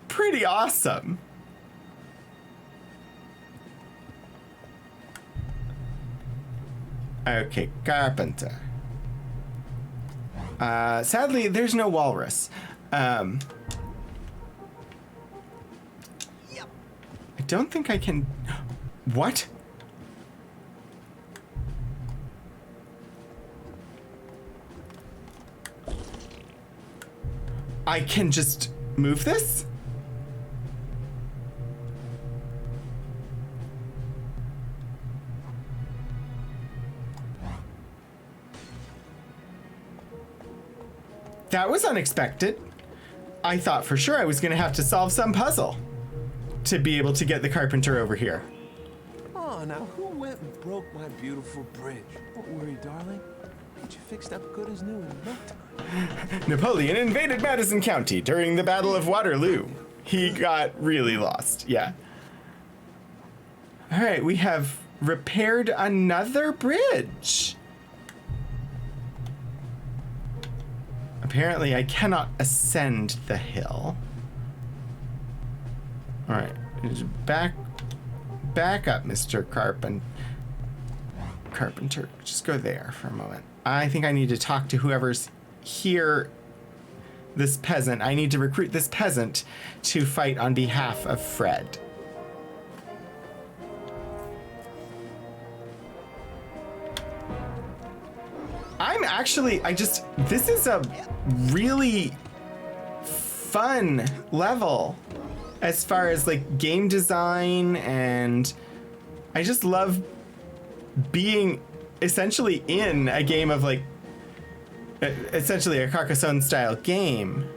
pretty awesome. Okay, carpenter. Sadly, there's no walrus. I don't think I can... What? I can just move this? That was unexpected. I thought for sure I was going to have to solve some puzzle to be able to get the carpenter over here. Oh, now who went and broke my beautiful bridge? Don't worry, darling. Get you fixed up good as new in no time. Napoleon invaded Madison County during the Battle of Waterloo. He got really lost. Yeah. All right, we have repaired another bridge. Apparently, I cannot ascend the hill. All right, back up, Mr. Carpenter. Just go there for a moment. I think I need to talk to whoever's here. This peasant. I need to recruit this peasant to fight on behalf of Fred. This is a really fun level as far as like game design, and I just love being essentially in a game of like essentially a Carcassonne style game.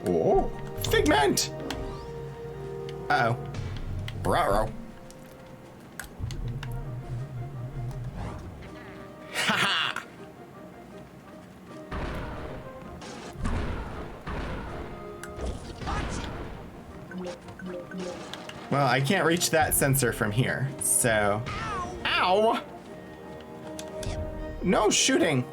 Oh, Figment! Uh-oh. Bravo. Ha-ha! Well, I can't reach that sensor from here, so... Ow! No shooting!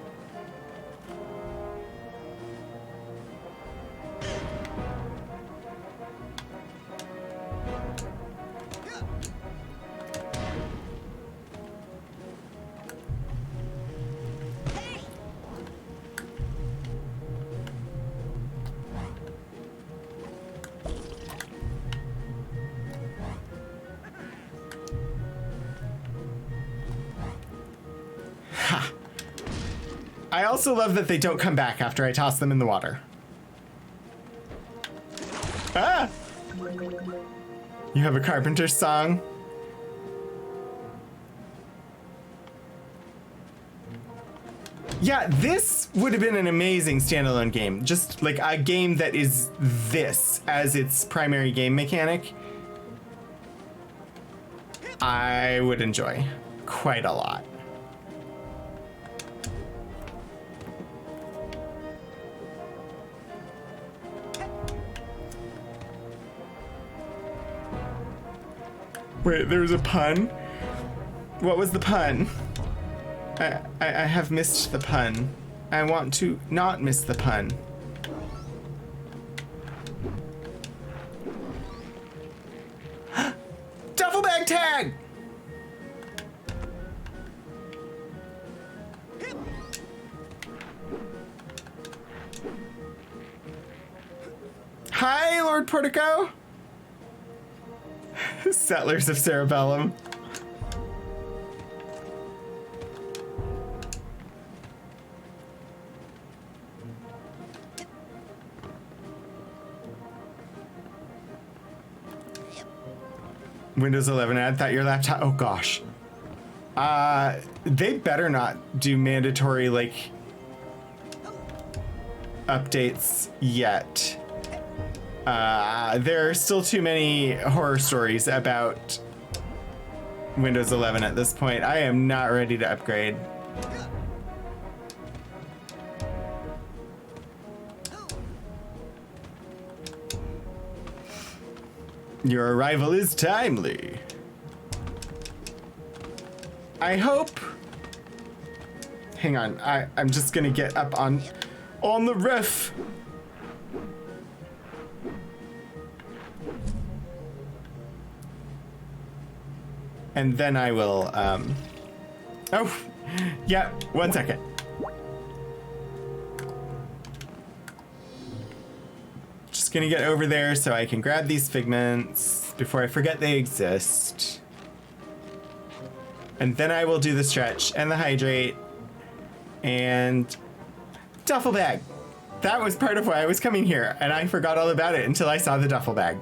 I also love that they don't come back after I toss them in the water. Ah! You have a carpenter song? Yeah, this would have been an amazing standalone game. Just like a game that is this as its primary game mechanic. I would enjoy quite a lot. Wait, there was a pun? What was the pun? I have missed the pun. I want to not miss the pun. Duffel bag tag! Hi, Lord Portico! Settlers of Cerebellum. Windows 11 ad, thought your laptop, oh gosh. They better not do mandatory, like, updates yet. There are still too many horror stories about Windows 11 at this point. I am not ready to upgrade. Your arrival is timely. I hope... Hang on, I'm just gonna get up on the roof. And then I will, oh, yeah, 1 second. Just gonna get over there so I can grab these figments before I forget they exist. And then I will do the stretch and the hydrate and duffel bag. That was part of why I was coming here, and I forgot all about it until I saw the duffel bag.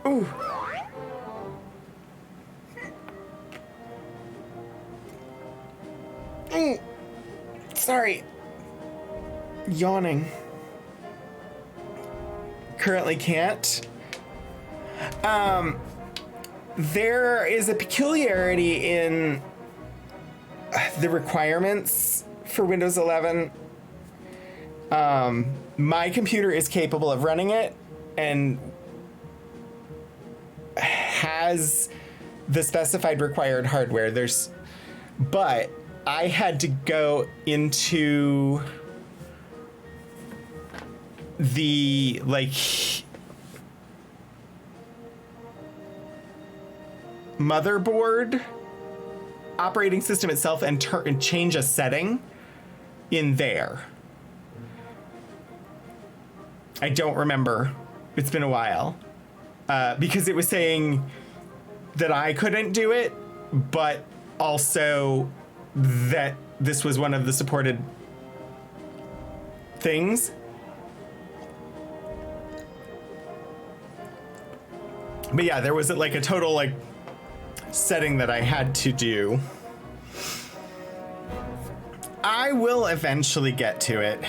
Ooh. Sorry. Yawning. Currently can't. There is a peculiarity in the requirements for Windows 11. My computer is capable of running it and has the specified required hardware. But I had to go into the motherboard operating system itself and change a setting in there. I don't remember. It's been a while. Because it was saying that I couldn't do it, but also that this was one of the supported things. But yeah, there was like a total like setting that I had to do. I will eventually get to it.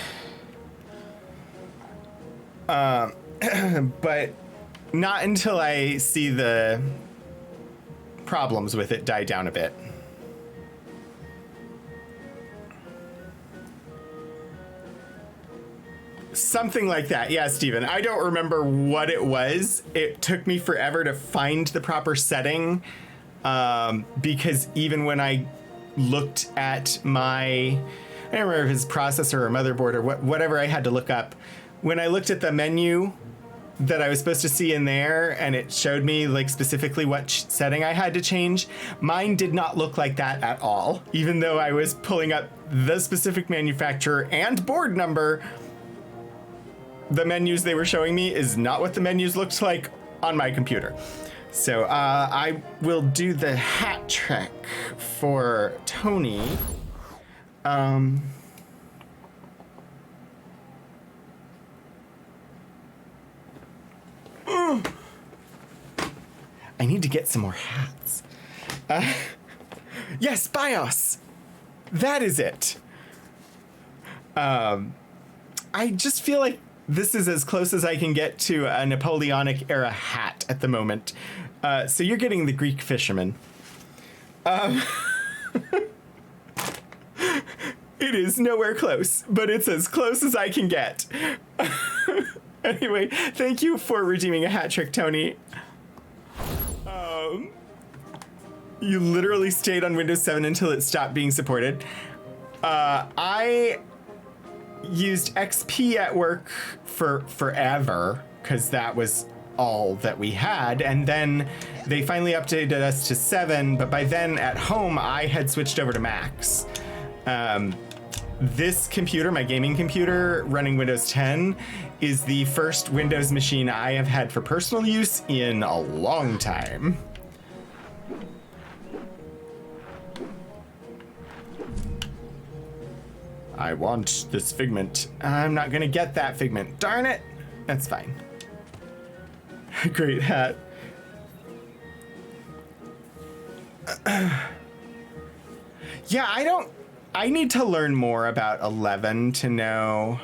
But not until I see the problems with it die down a bit. Something like that. Yeah, Steven. I don't remember what it was. It took me forever to find the proper setting. Because even when I looked at I don't remember if it's processor or motherboard or whatever I had to look up. When I looked at the menu that I was supposed to see in there and it showed me like specifically what setting I had to change, mine did not look like that at all. Even though I was pulling up the specific manufacturer and board number, the menus they were showing me is not what the menus looked like on my computer. So I will do the hat trick for Tony. I need to get some more hats. Yes, BIOS. That is it. I just feel like this is as close as I can get to a Napoleonic era hat at the moment. So you're getting the Greek fisherman. It is nowhere close, but it's as close as I can get. Anyway, thank you for redeeming a hat trick, Tony. You literally stayed on Windows 7 until it stopped being supported. I used XP at work for forever, because that was all that we had, and then they finally updated us to 7, but by then at home I had switched over to Macs. This computer, my gaming computer running Windows 10, is the first Windows machine I have had for personal use in a long time. I want this figment. I'm not gonna get that figment. Darn it! That's fine. Great hat. Yeah, I need to learn more about 11 to know.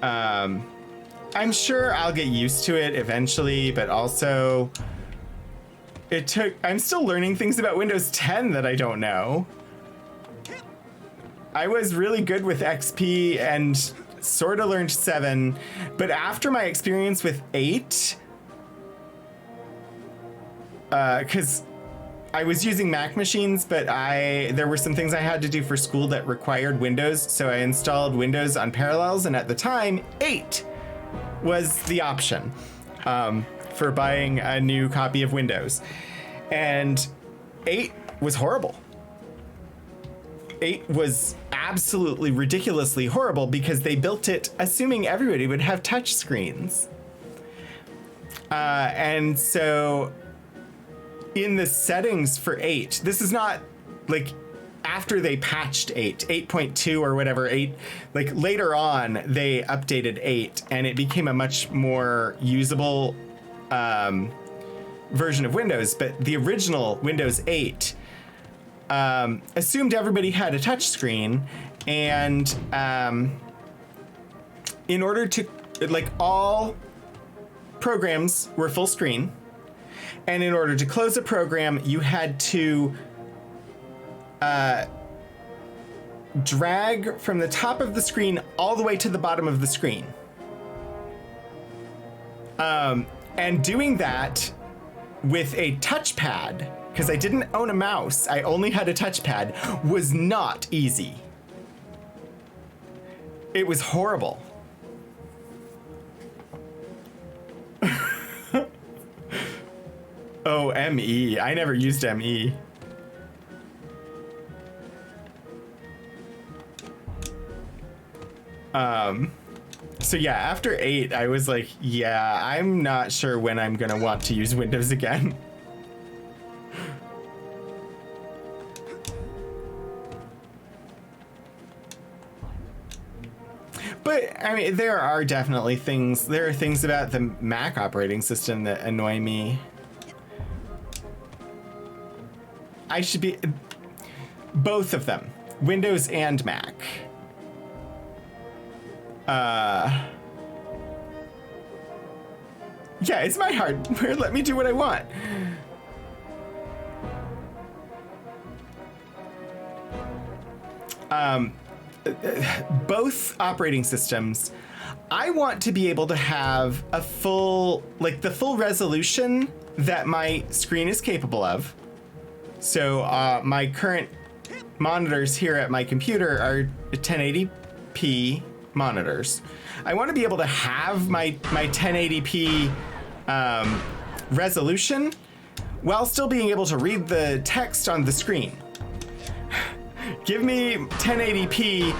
I'm sure I'll get used to it eventually, but also I'm still learning things about Windows 10 that I don't know. I was really good with XP and sort of learned 7, but after my experience with 8, because I was using Mac machines, but there were some things I had to do for school that required Windows, so I installed Windows on Parallels, and at the time, 8 was the option for buying a new copy of Windows. And 8 was horrible. 8 was absolutely ridiculously horrible because they built it assuming everybody would have touch screens. And so in the settings for 8, this is not like after they patched 8.2 or whatever, 8, like later on they updated 8 and it became a much more usable version of Windows. But the original Windows 8, assumed everybody had a touch screen, and in order to, like, all programs were full screen, and in order to close a program, you had to drag from the top of the screen all the way to the bottom of the screen. And doing that with a touchpad, because I didn't own a mouse, I only had a touchpad, was not easy. It was horrible. Oh, ME. I never used ME. So yeah, after 8, I was like, yeah, I'm not sure when I'm gonna want to use Windows again. But, I mean, there are things about the Mac operating system that annoy me. I should be... both of them. Windows and Mac. Yeah, it's my hardware. Let me do what I want. Both operating systems, I want to be able to have a full, like the full resolution that my screen is capable of. So my current monitors here at my computer are 1080p monitors. I want to be able to have my 1080p resolution while still being able to read the text on the screen. Give me 1080p,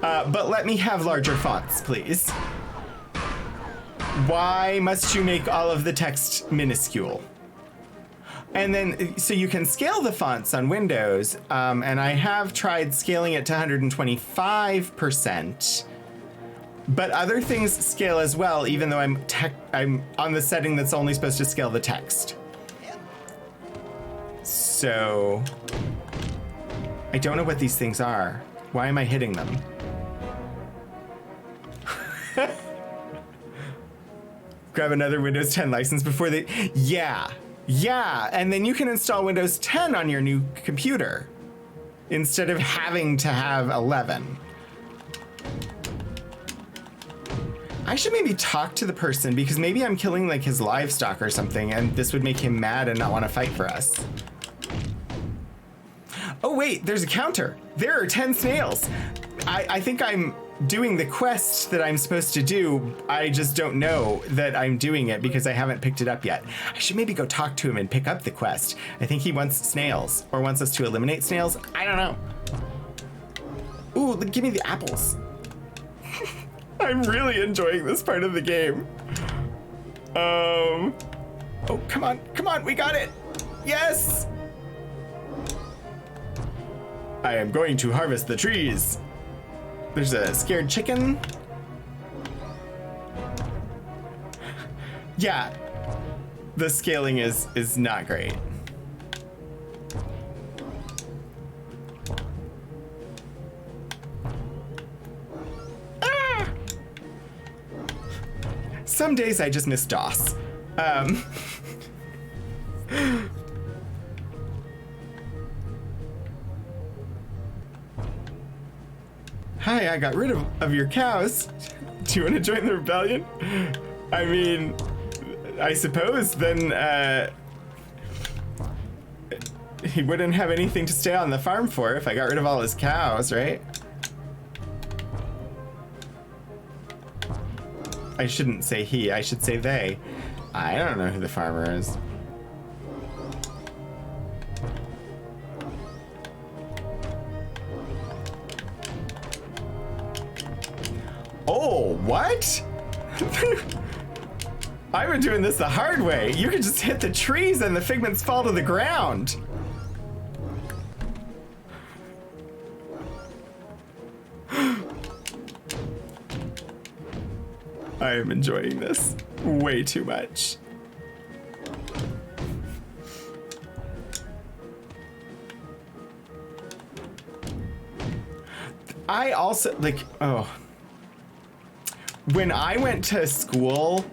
but let me have larger fonts, please. Why must you make all of the text minuscule? And then, so you can scale the fonts on Windows, and I have tried scaling it to 125%, but other things scale as well, even though I'm on the setting that's only supposed to scale the text. So, I don't know what these things are. Why am I hitting them? Grab another Windows 10 license before they... Yeah, and then you can install Windows 10 on your new computer instead of having to have 11. I should maybe talk to the person, because maybe I'm killing like his livestock or something, and this would make him mad and not want to fight for us. Oh wait, there's a counter. There are 10 snails. I think I'm doing the quest that I'm supposed to do. I just don't know that I'm doing it because I haven't picked it up yet. I should maybe go talk to him and pick up the quest. I think he wants snails, or wants us to eliminate snails. I don't know. Ooh, give me the apples. I'm really enjoying this part of the game. Oh, come on, we got it. Yes. I am going to harvest the trees. There's a scared chicken. Yeah, the scaling is not great. Ah! Some days I just miss DOS. Hi, I got rid of your cows. Do you want to join the rebellion? I mean, I suppose then he wouldn't have anything to stay on the farm for if I got rid of all his cows, right? I shouldn't say he, I should say they. I don't know who the farmer is. Oh, what? I've been doing this the hard way. You can just hit the trees and the figments fall to the ground. I am enjoying this way too much. I also, like, when I went to school,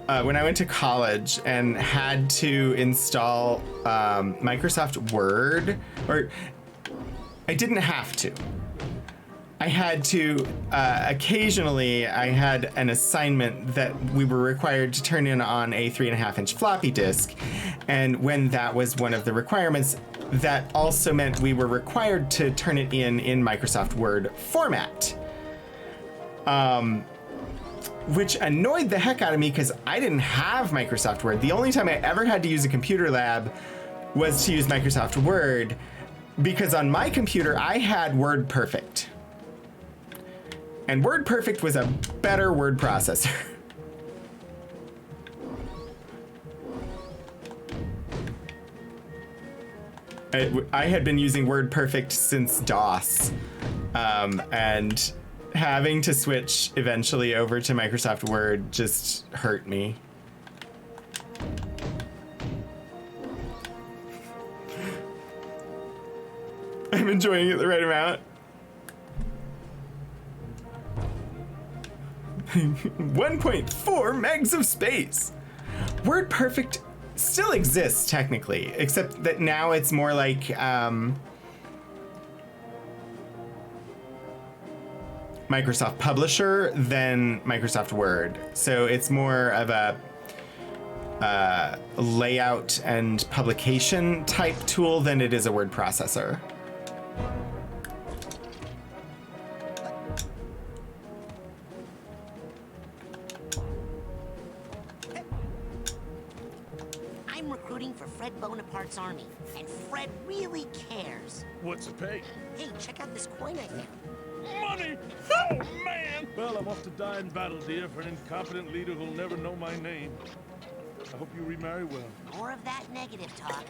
when I went to college and had to install Microsoft Word, or I didn't have to. I had to, occasionally, I had an assignment that we were required to turn in on a 3.5-inch floppy disk. And when that was one of the requirements, that also meant we were required to turn it in Microsoft Word format. Which annoyed the heck out of me because I didn't have Microsoft Word. The only time I ever had to use a computer lab was to use Microsoft Word, because on my computer I had WordPerfect. And WordPerfect was a better word processor. I had been using WordPerfect since DOS, and having to switch eventually over to Microsoft Word just hurt me. I'm enjoying it the right amount. 1.4 megs of space. WordPerfect still exists technically, except that now it's more like Microsoft Publisher than Microsoft Word. So it's more of a layout and publication type tool than it is a word processor. I'm recruiting for Fred Bonaparte's army, and Fred really cares. What's the pay? Hey, check out this coin I found. Money! Oh, man! Well, I'm off to die in battle, dear, for an incompetent leader who'll never know my name. I hope you remarry well. More of that negative talk.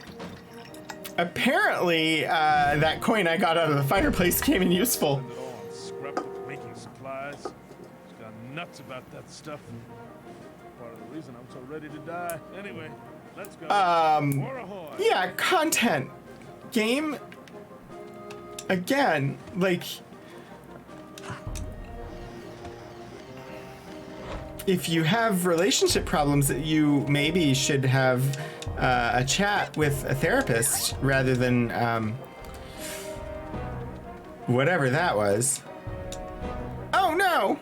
Apparently, that coin I got out of the fireplace came in useful. Spend it all on scrapbook making supplies. Just got nuts about that stuff. Part of the reason I'm so ready to die. Anyway, let's go. War ahoy. Yeah, content. Game. Again, like, if you have relationship problems, you maybe should have a chat with a therapist rather than whatever that was. Oh no!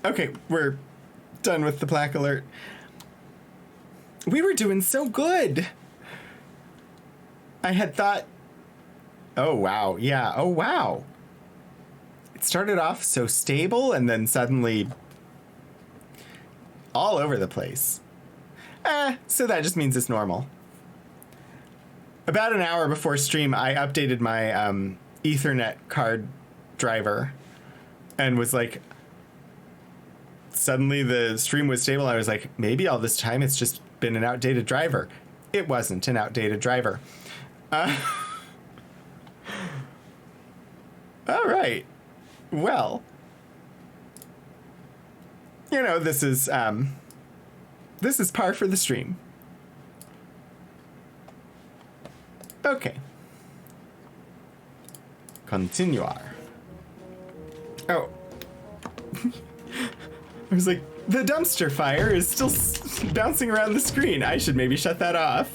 Okay, we're done with the plaque alert. We were doing so good. I had thought, oh wow, yeah, oh wow. It started off so stable and then suddenly all over the place. So that just means it's normal. About an hour before stream, I updated my Ethernet card driver and was like, suddenly the stream was stable. I was like, maybe all this time it's just been an outdated driver. It wasn't an outdated driver. All right. Well, you know, this is par for the stream. Okay. Continuar. Oh. I was like, the dumpster fire is still bouncing around the screen. I should maybe shut that off.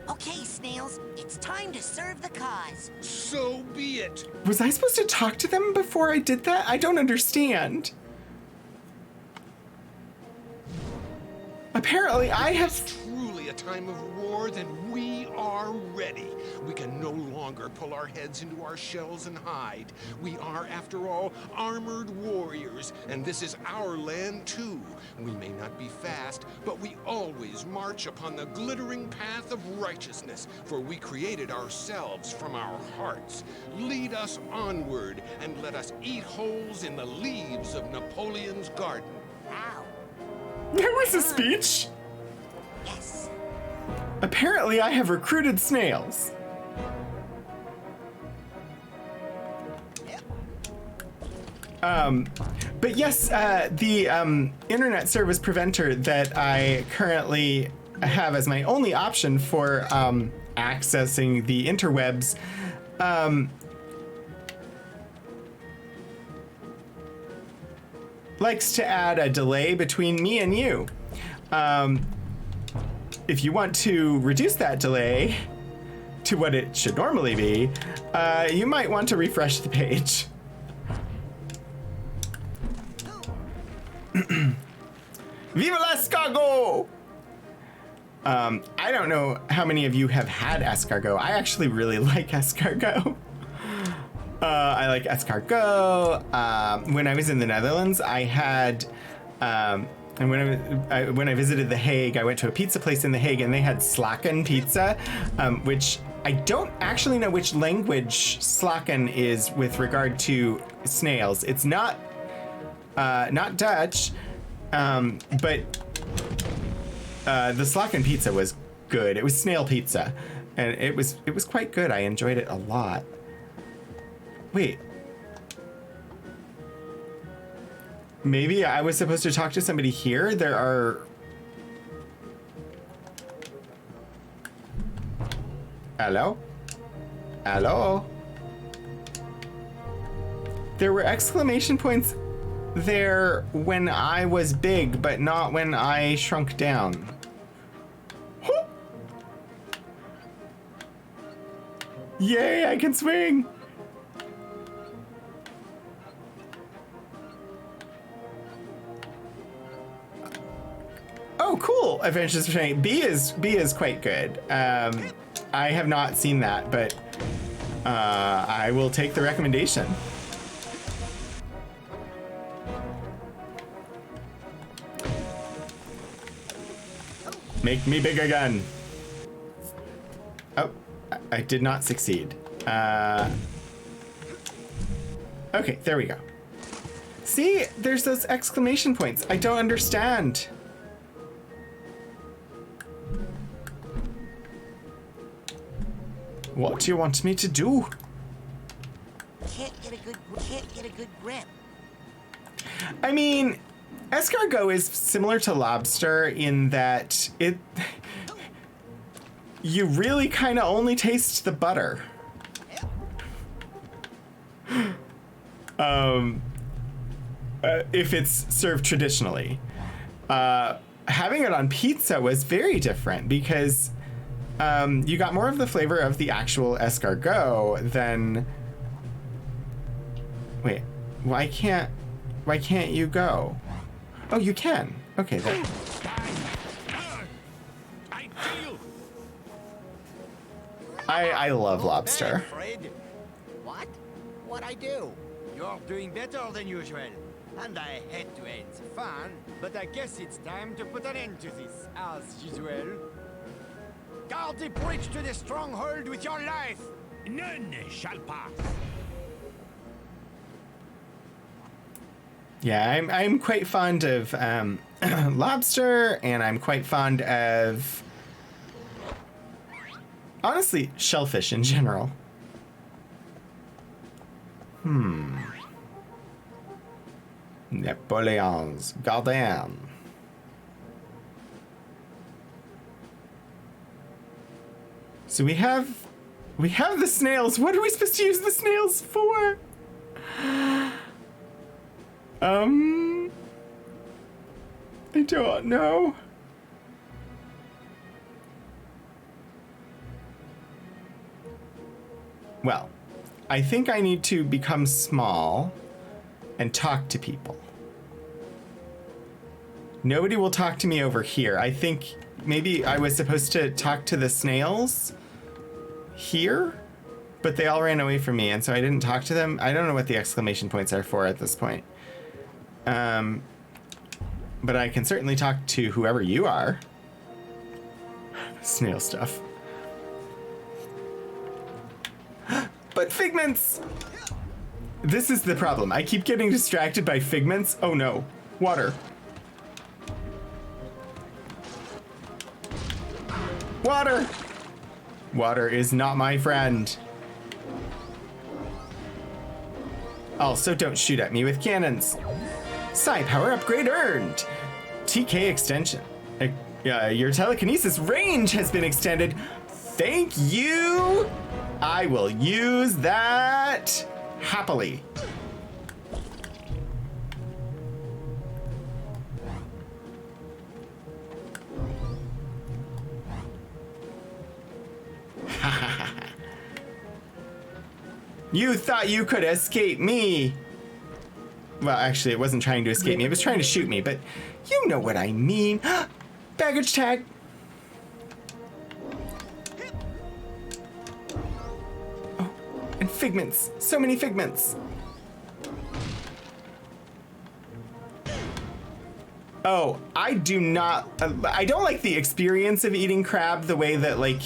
Okay, Snails, it's time to serve the cause. So be it. Was I supposed to talk to them before I did that? I don't understand. Apparently, I have... Truly a time of war, then we are ready. We can no longer pull our heads into our shells and hide. We are, after all, armored warriors, and this is our land too. We may not be fast, but we always march upon the glittering path of righteousness, for we created ourselves from our hearts. Lead us onward, and let us eat holes in the leaves of Napoleon's garden. Wow. There was a speech. Yes. Apparently, I have recruited snails. But yes, the internet service preventer that I currently have as my only option for accessing the interwebs likes to add a delay between me and you. If you want to reduce that delay to what it should normally be, you might want to refresh the page. Viva l'escargot! I don't know how many of you have had escargot. I actually really like escargot. I like escargot. When I was in the Netherlands, I had, and when I visited The Hague, I went to a pizza place in The Hague, and they had slakken pizza, which I don't actually know which language slakken is with regard to snails. It's not Dutch, but the slakken pizza was good. It was snail pizza, and it was quite good. I enjoyed it a lot. Wait. Maybe I was supposed to talk to somebody here? There are... Hello? Hello? There were exclamation points there when I was big, but not when I shrunk down. Yay, I can swing! Oh, cool! Adventures of Training. B is quite good. I have not seen that, but I will take the recommendation. Make me big again. Oh, I did not succeed. Okay, there we go. See, there's those exclamation points. I don't understand. What do you want me to do? Can't get a good grip. I mean, escargot is similar to lobster in that you really kind of only taste the butter. If it's served traditionally. Having it on pizza was very different because you got more of the flavor of the actual escargot than... Wait, why can't you go? Oh, you can. Okay, there. I love lobster. Fred. What? What I do? You're doing better than usual. And I hate to end the fun, but I guess it's time to put an end to this, as usual. Guard the bridge to the stronghold with your life! None shall pass. Yeah, I'm quite fond of lobster, and I'm quite fond of, honestly, shellfish in general. Napoleon's Garden. So we have the snails. What are we supposed to use the snails for? I don't know. Well, I think I need to become small and talk to people. Nobody will talk to me over here. I think maybe I was supposed to talk to the snails here, but they all ran away from me, and so I didn't talk to them. I don't know what the exclamation points are for at this point. But I can certainly talk to whoever you are. Snail stuff. But figments! This is the problem. I keep getting distracted by figments. Oh no. Water. Water! Water is not my friend. Also, don't shoot at me with cannons. Psi power upgrade earned. TK extension. Your telekinesis range has been extended. Thank you. I will use that happily. You thought you could escape me. Well, actually, it wasn't trying to escape me. It was trying to shoot me, but you know what I mean. Baggage tag. Oh, and figments. So many figments. Oh, I don't like the experience of eating crab the way that, like,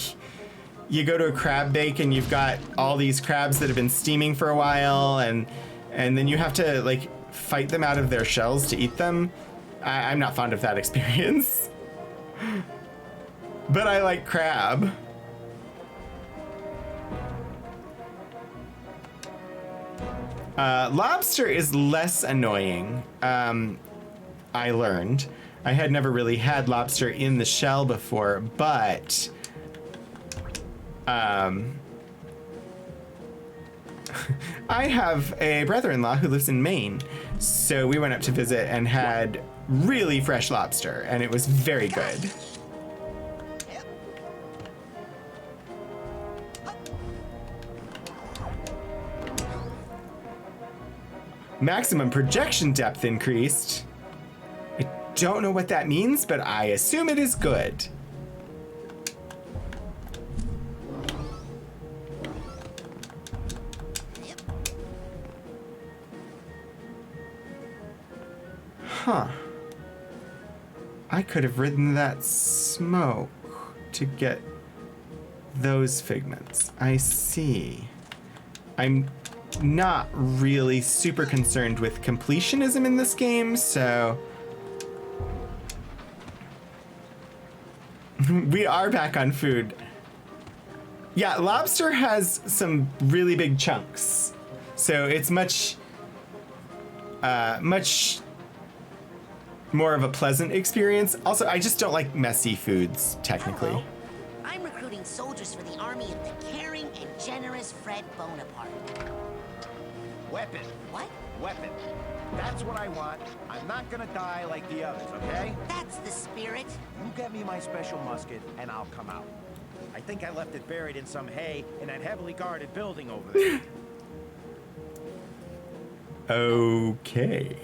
you go to a crab bake and you've got all these crabs that have been steaming for a while, and then you have to, like, fight them out of their shells to eat them. I'm not fond of that experience. But I like crab. Lobster is less annoying. I learned. I had never really had lobster in the shell before, but I have a brother-in-law who lives in Maine, so we went up to visit and had really fresh lobster, and it was very good. Maximum projection depth increased. I don't know what that means, but I assume it is good. Huh. I could have ridden that smoke to get those figments. I see. I'm not really super concerned with completionism in this game, so we are back on food. Yeah, lobster has some really big chunks, so it's much more of a pleasant experience. Also, I just don't like messy foods, technically. Hello. I'm recruiting soldiers for the army of the caring and generous Fred Bonaparte. Weapon. What? Weapon. That's what I want. I'm not gonna die like the others, okay? That's the spirit. You get me my special musket, and I'll come out. I think I left it buried in some hay in that heavily guarded building over there. Okay.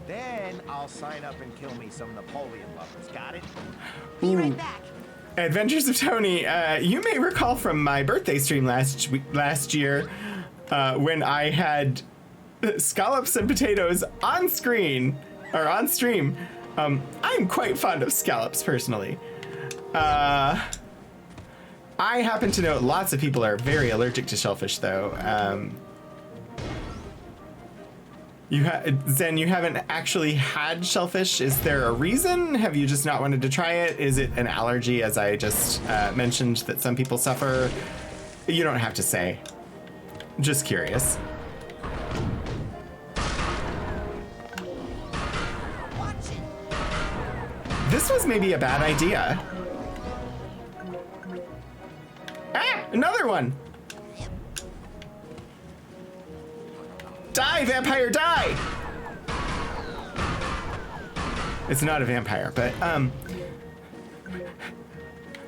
Then I'll sign up and kill me some Napoleon lovers. Got it? Be right back. Adventures of Tony. You may recall from my birthday stream last year when I had scallops and potatoes on screen, or on stream. I'm quite fond of scallops, personally. I happen to know lots of people are very allergic to shellfish, though. Zen, you haven't actually had shellfish. Is there a reason? Have you just not wanted to try it? Is it an allergy, as I just mentioned, that some people suffer? You don't have to say. Just curious. This was maybe a bad idea. Ah, another one. Die, vampire, die! It's not a vampire, but,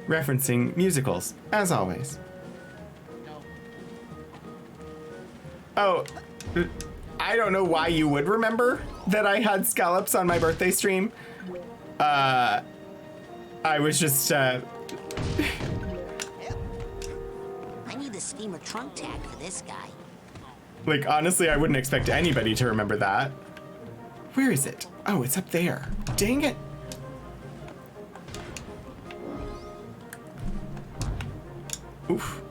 referencing musicals, as always. Oh, I don't know why you would remember that I had scallops on my birthday stream. I was just, I need the steamer trunk tag for this guy. like, honestly, I wouldn't expect anybody to remember that. Where is it? Oh, it's up there. Dang it. Oof.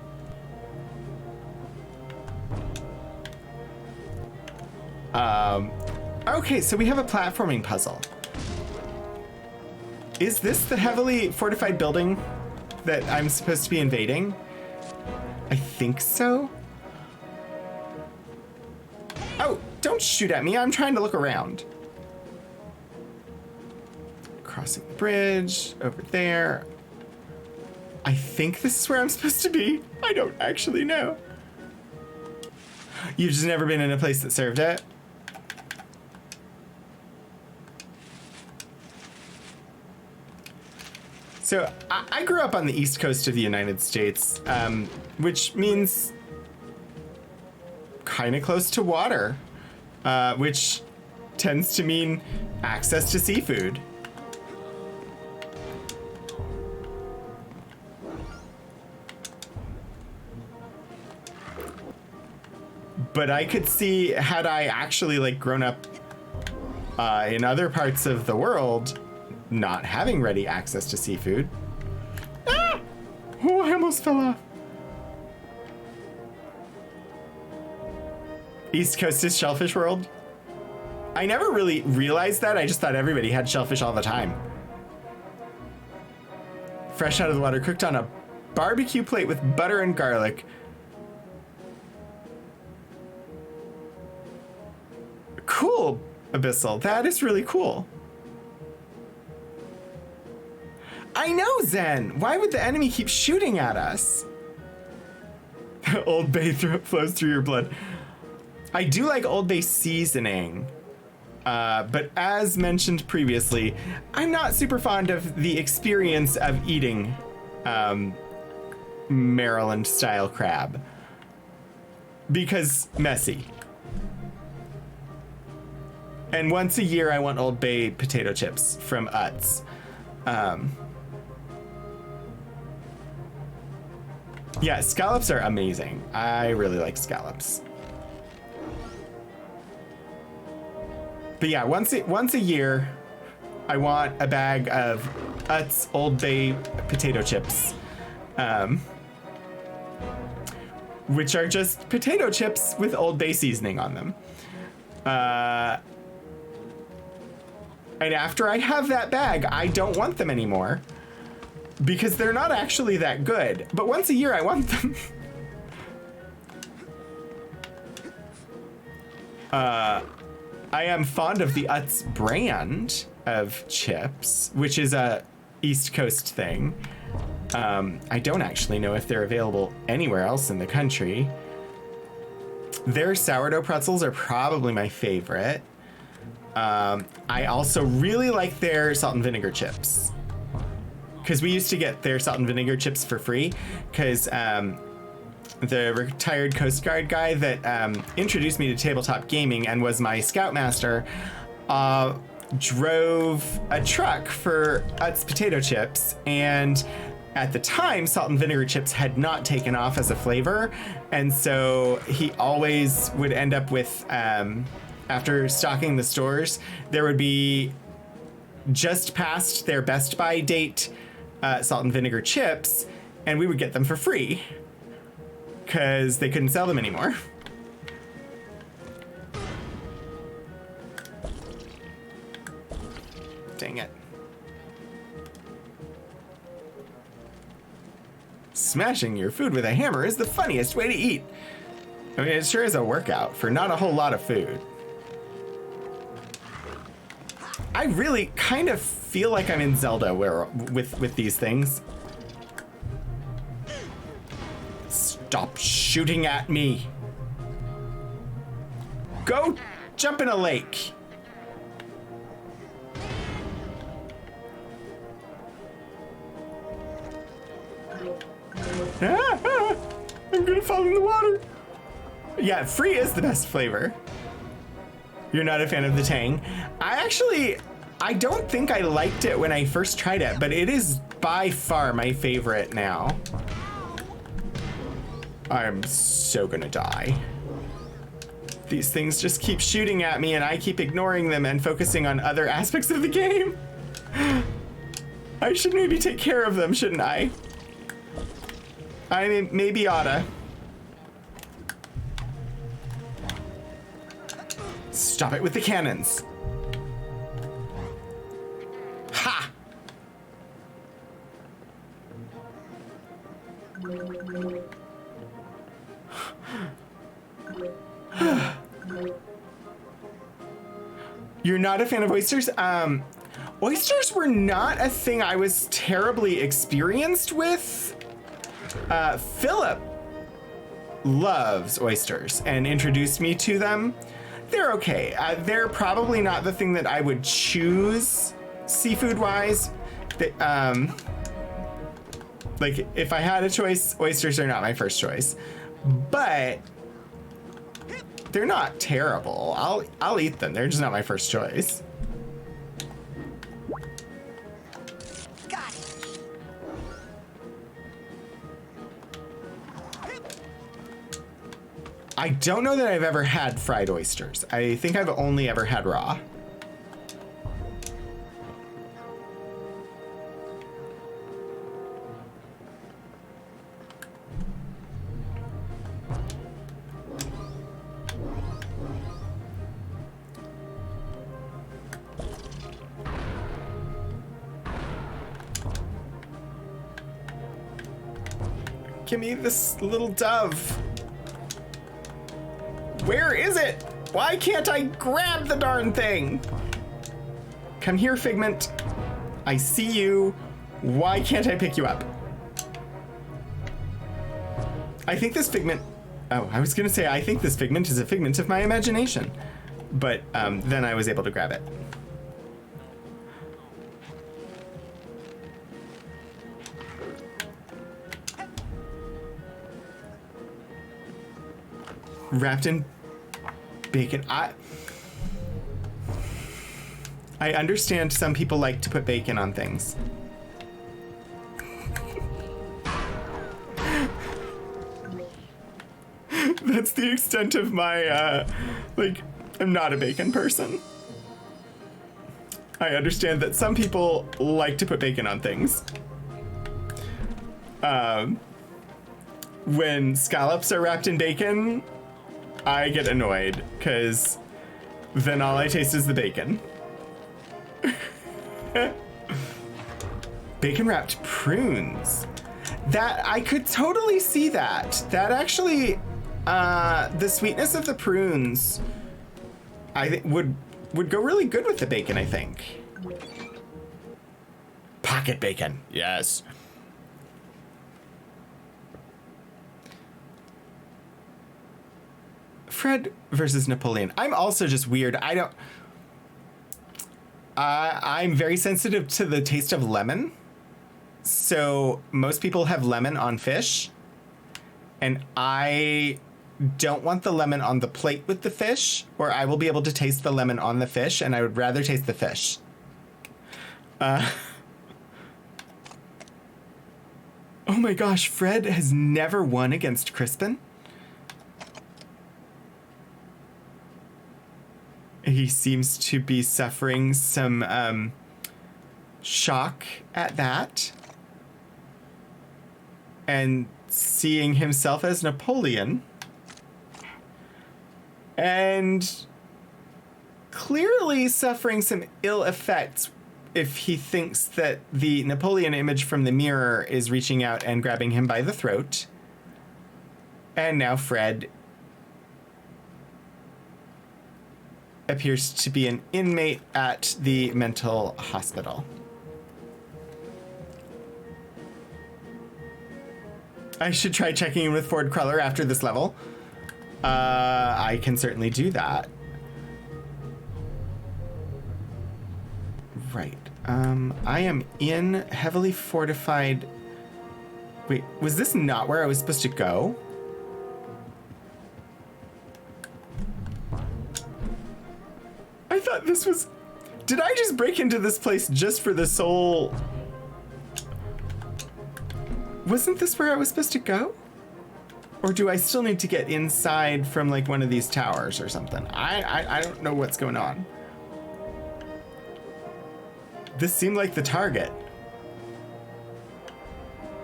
Okay, so we have a platforming puzzle. Is this the heavily fortified building that I'm supposed to be invading? I think so. Oh, Don't shoot at me. I'm trying to look around. Crossing the bridge over there. I think this is where I'm supposed to be. I don't actually know. You've just never been in a place that served it? So I grew up on the East Coast of the United States, which means kind of close to water, which tends to mean access to seafood. But I could see, had I actually like grown up in other parts of the world, not having ready access to seafood. Ah! Oh, I almost fell off. East Coast is shellfish world. I never really realized that. I just thought everybody had shellfish all the time. Fresh out of the water, cooked on a barbecue plate with butter and garlic. Cool, Abyssal. That is really cool. I know, Zen. Why would the enemy keep shooting at us? Old Bay flows through your blood. I do like Old Bay seasoning. But as mentioned previously, I'm not super fond of the experience of eating Maryland-style crab. Because messy. And once a year, I want Old Bay potato chips from Utz. Yeah, scallops are amazing. I really like scallops. But yeah, once a year, I want a bag of Utz Old Bay potato chips. Which are just potato chips with Old Bay seasoning on them. And after I have that bag, I don't want them anymore. Because they're not actually that good. But once a year, I want them. I am fond of the Utz brand of chips, which is a East Coast thing. I don't actually know if they're available anywhere else in the country. Their sourdough pretzels are probably my favorite. I also really like their salt and vinegar chips. Because we used to get their salt and vinegar chips for free. Because the retired Coast Guard guy that introduced me to tabletop gaming and was my scoutmaster drove a truck for Utz potato chips. And at the time, salt and vinegar chips had not taken off as a flavor. And so he always would end up with, after stocking the stores, there would be just past their Best Buy date salt and vinegar chips, and we would get them for free because they couldn't sell them anymore. Dang it. Smashing your food with a hammer is the funniest way to eat. I mean, it sure is a workout for not a whole lot of food. I really kind of feel like I'm in Zelda with these things. Stop shooting at me. Go jump in a lake. I'm gonna fall in the water. Yeah, free is the best flavor. You're not a fan of the Tang. I don't think I liked it when I first tried it, but it is by far my favorite now. I'm so gonna die. These things just keep shooting at me and I keep ignoring them and focusing on other aspects of the game. I should maybe take care of them, shouldn't I? I mean, maybe oughta. Stop it with the cannons. Ha! You're not a fan of oysters? Oysters were not a thing I was terribly experienced with. Philip loves oysters and introduced me to them. They're okay. They're probably not the thing that I would choose seafood-wise. Like, if I had a choice, oysters are not my first choice. But they're not terrible. I'll eat them. They're just not my first choice. Got it. I don't know that I've ever had fried oysters. I think I've only ever had raw. Give me this little dove. Where is it? Why can't I grab the darn thing? Come here, Figment. I see you. Why can't I pick you up? I think this Figment... Oh, I was gonna say, I think this Figment is a figment of my imagination. But then I was able to grab it. Wrapped in bacon. I understand some people like to put bacon on things. That's the extent of my, like, I'm not a bacon person. I understand that some people like to put bacon on things. When scallops are wrapped in bacon, I get annoyed, because then all I taste is the bacon. Bacon wrapped prunes. That, I could totally see that. That actually, the sweetness of the prunes, I think would go really good with the bacon, I think. Pocket bacon, yes. Fred versus Napoleon. I'm also just weird. I'm very sensitive to the taste of lemon. So most people have lemon on fish. And I don't want the lemon on the plate with the fish, or I will be able to taste the lemon on the fish, and I would rather taste the fish. Oh my gosh, Fred has never won against Crispin. He seems to be suffering some shock at that. And seeing himself as Napoleon. And clearly suffering some ill effects if he thinks that the Napoleon image from the mirror is reaching out and grabbing him by the throat. And now Fred appears to be an inmate at the mental hospital. I should try checking in with Ford Cruller after this level. I can certainly do that. Right. I am in heavily fortified... Wait, was this not where I was supposed to go? I thought this was... Did I just break into this place just for the sole... Wasn't this where I was supposed to go? Or do I still need to get inside from like one of these towers or something? I don't know what's going on. This seemed like the target.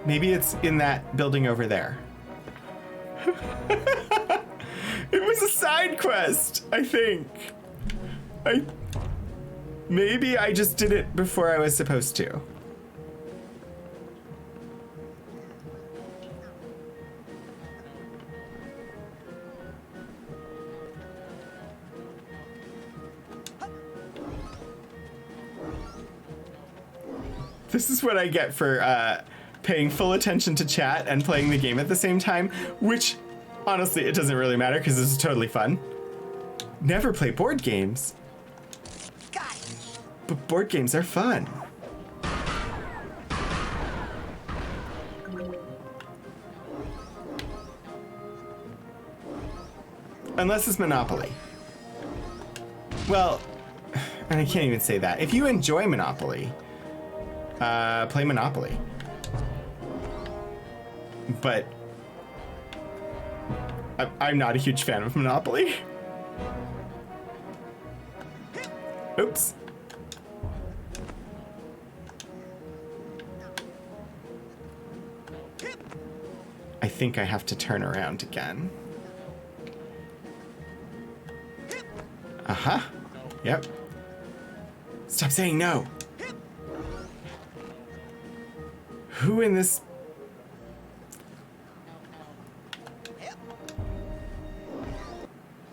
Maybe it's in that building over there. It was a side quest, I think. Maybe I just did it before I was supposed to. This is what I get for paying full attention to chat and playing the game at the same time, which, honestly, it doesn't really matter because this is totally fun. Never play board games. Got it. But board games are fun. Unless it's Monopoly. Well, and I can't even say that. If you enjoy Monopoly, play Monopoly. But I'm not a huge fan of Monopoly. Oops. I think I have to turn around again. Uh-huh. Yep. Stop saying no. Who in this...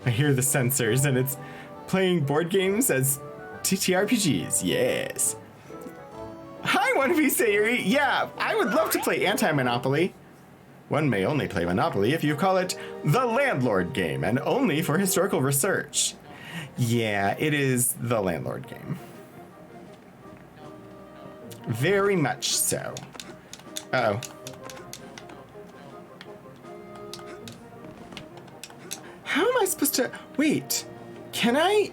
I hear the sensors and it's playing board games as TTRPGs. Yes. Hi, Wannabe Sayuri. Yeah, I would love to play Anti-Monopoly. One may only play Monopoly if you call it the Landlord game and only for historical research. Yeah, it is the Landlord game. Very much so. Uh-oh. How am I supposed to... Wait, can I...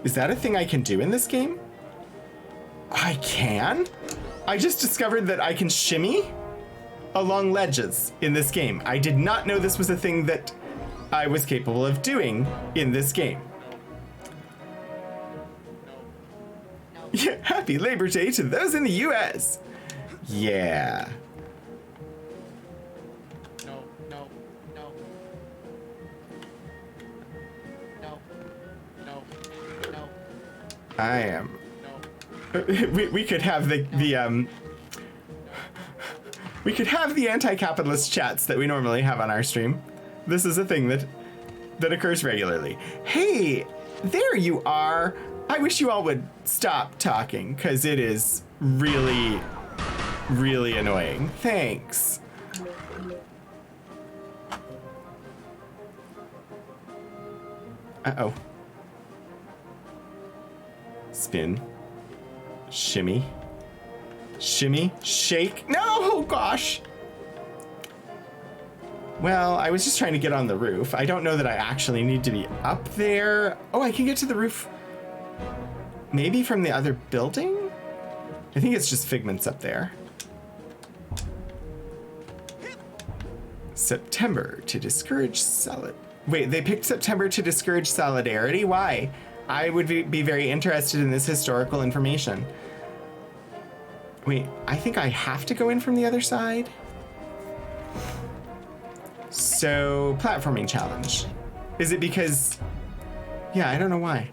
Is that a thing I can do in this game? I can? I just discovered that I can shimmy along ledges in this game. I did not know this was a thing that I was capable of doing in this game. Yeah, happy Labor Day to those in the US. Yeah. No. I am. No. We could have the we could have the anti-capitalist chats that we normally have on our stream. This is a thing that occurs regularly. Hey, there you are. I wish you all would stop talking, because it is really, really annoying. Thanks. Uh-oh. Spin. Shimmy. Shimmy. Shake. No! Oh, gosh! Well, I was just trying to get on the roof. I don't know that I actually need to be up there. Oh, I can get to the roof. Maybe from the other building? I think it's just figments up there. September to discourage solid. Wait, they picked September to discourage solidarity? Why? I would be very interested in this historical information. Wait, I think I have to go in from the other side? So, platforming challenge. Is it because... Yeah, I don't know why.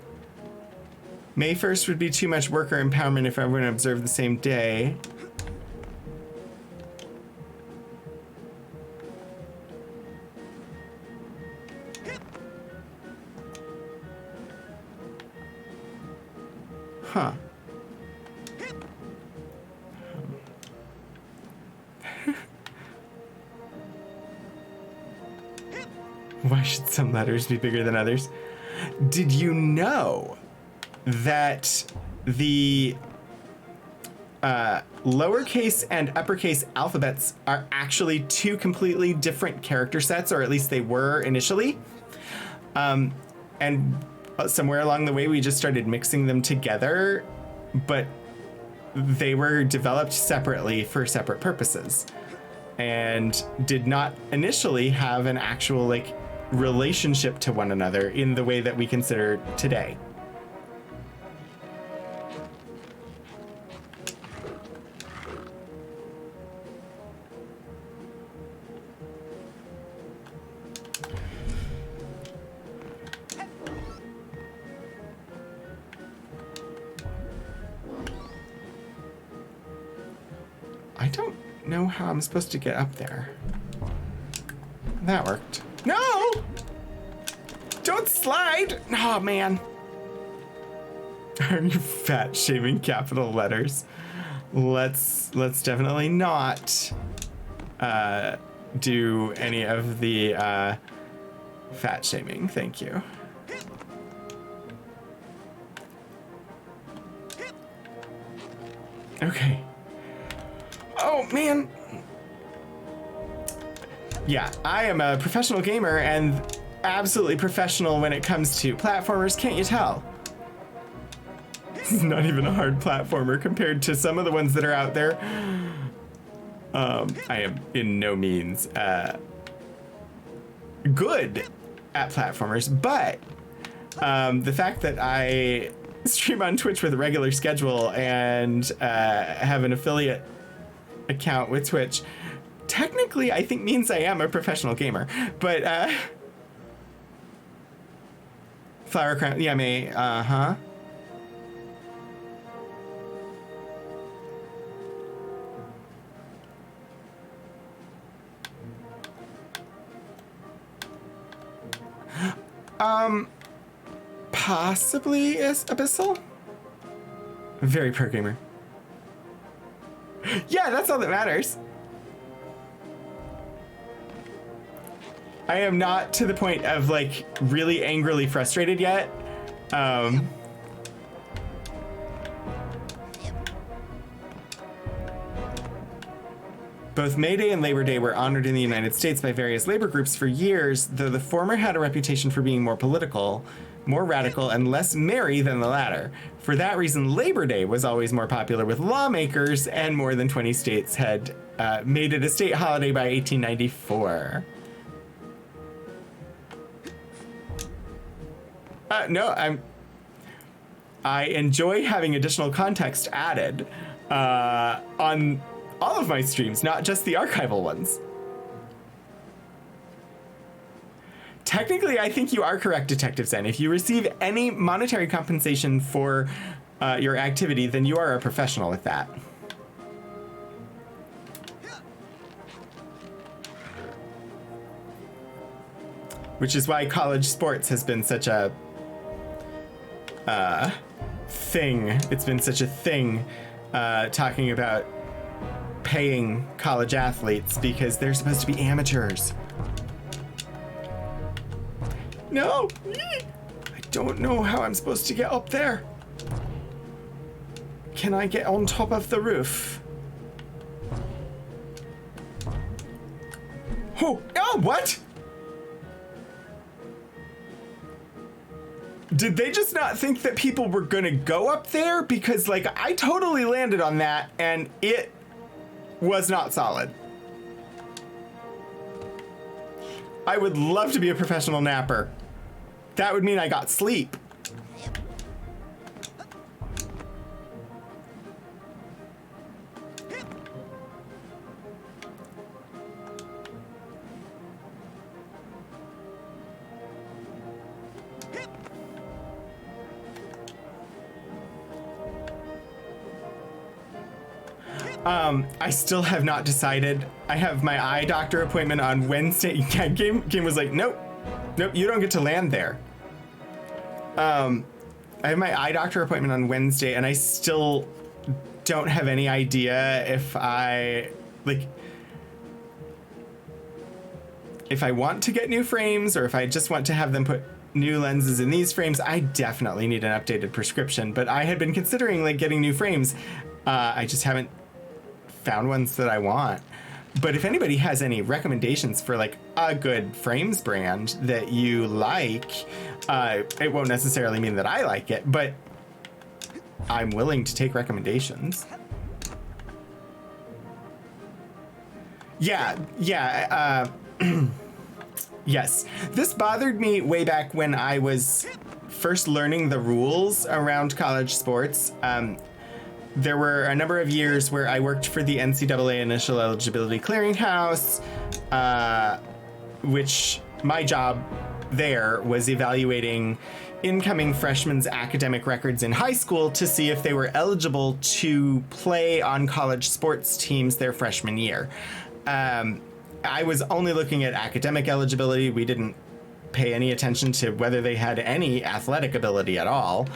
May 1st would be too much worker empowerment if everyone observed the same day. Huh. Why should some letters be bigger than others? Did you know that the lowercase and uppercase alphabets are actually two completely different character sets, or at least they were initially? And somewhere along the way, we just started mixing them together, but they were developed separately for separate purposes and did not initially have an actual, like, relationship to one another in the way that we consider today. I don't know how I'm supposed to get up there. That worked. No! Don't slide! Oh, man. You fat shaming capital letters. let's definitely not do any of the fat shaming. Thank you. Okay. Oh, man. Yeah, I am a professional gamer and absolutely professional when it comes to platformers. Can't you tell? This is not even a hard platformer compared to some of the ones that are out there. I am in no means good at platformers, but the fact that I stream on Twitch with a regular schedule and have an affiliate account with Twitch, technically I think means I am a professional gamer. But Flower Crown, yeah, me, uh-huh. Possibly is Abyssal? Very pro gamer. Yeah, that's all that matters. I am not to the point of like really angrily frustrated yet. Both May Day and Labor Day were honored in the United States by various labor groups for years, though the former had a reputation for being more political, more radical, and less merry than the latter. For that reason, Labor Day was always more popular with lawmakers, and more than 20 states had made it a state holiday by 1894. No, I enjoy having additional context added on all of my streams, not just the archival ones. Technically, I think you are correct, Detective Zen. If you receive any monetary compensation for your activity, then you are a professional with that. Which is why college sports has been such a thing. It's been such a thing talking about paying college athletes because they're supposed to be amateurs. No! I don't know how I'm supposed to get up there. Can I get on top of the roof? Oh, what? Did they just not think that people were gonna go up there? Because, like, I totally landed on that and it was not solid. I would love to be a professional napper. That would mean I got sleep. I still have not decided. I have my eye doctor appointment on Wednesday. Yeah, game was like, nope, you don't get to land there. I have my eye doctor appointment on Wednesday, and I still don't have any idea if I want to get new frames or if I just want to have them put new lenses in these frames. I definitely need an updated prescription, but I had been considering like getting new frames. I just haven't found ones that I want. But if anybody has any recommendations for like a good frames brand that you like, it won't necessarily mean that I like it, but I'm willing to take recommendations. Yeah. Yes, this bothered me way back when I was first learning the rules around college sports. There were a number of years where I worked for the NCAA Initial Eligibility Clearinghouse, which my job there was evaluating incoming freshmen' academic records in high school to see if they were eligible to play on college sports teams their freshman year. I was only looking at academic eligibility. We didn't pay any attention to whether they had any athletic ability at all.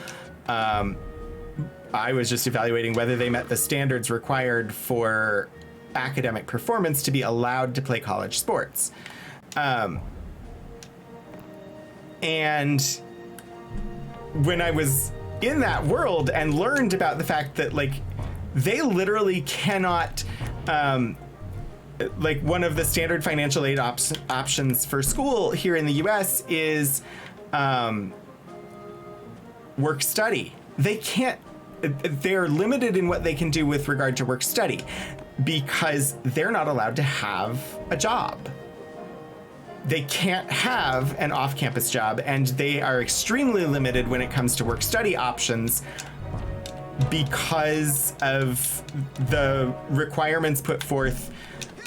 I was just evaluating whether they met the standards required for academic performance to be allowed to play college sports. And when I was in that world and learned about the fact that, like, they literally cannot, like, one of the standard financial aid options for school here in the US is work study. They can't, they're limited in what they can do with regard to work study because they're not allowed to have a job. They can't have an off-campus job, and they are extremely limited when it comes to work-study options because of the requirements put forth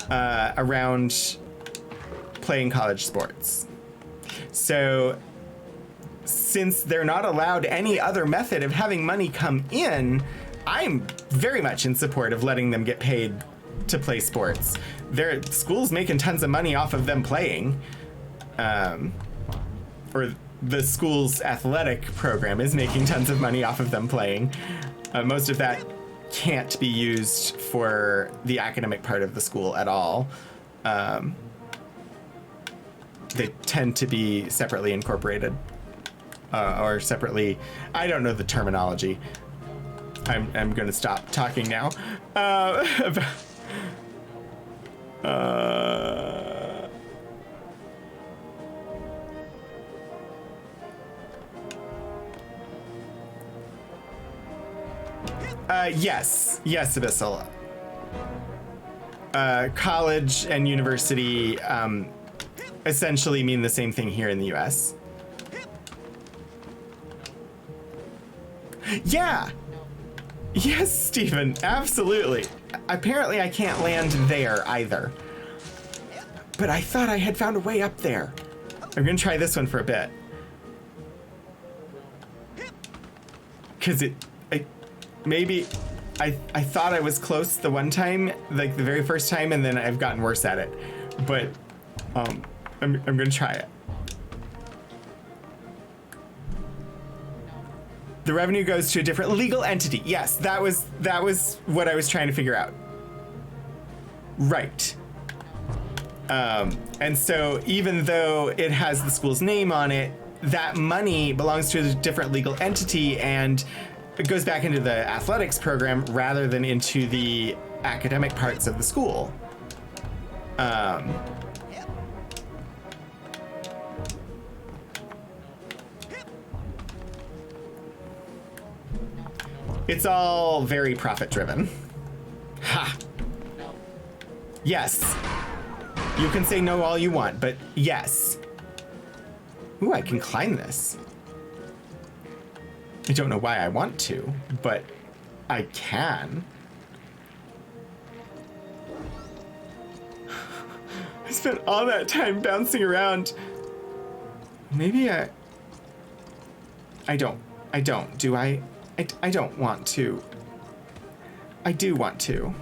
around playing college sports. So since they're not allowed any other method of having money come in, I'm very much in support of letting them get paid to play sports. Their school's making tons of money off of them playing, or the school's athletic program is making tons of money off of them playing. Most of that can't be used for the academic part of the school at all. They tend to be separately incorporated, or separately, I don't know the terminology. I'm going to stop talking now. Yes, Abyssal. College and university essentially mean the same thing here in the US. Yeah. Yes, Stephen, absolutely. Apparently I can't land there either. But I thought I had found a way up there. I'm gonna try this one for a bit. Cause I thought I was close the one time, like the very first time, and then I've gotten worse at it. But I'm gonna try it. The revenue goes to a different legal entity. Yes, that was what I was trying to figure out. Right. And so even though it has the school's name on it, that money belongs to a different legal entity, and it goes back into the athletics program rather than into the academic parts of the school. It's all very profit driven. Ha! Yes. You can say no all you want, but yes. Ooh, I can climb this. I don't know why I want to, but I can. I spent all that time bouncing around. Maybe I don't, do I? I don't want to. I do want to.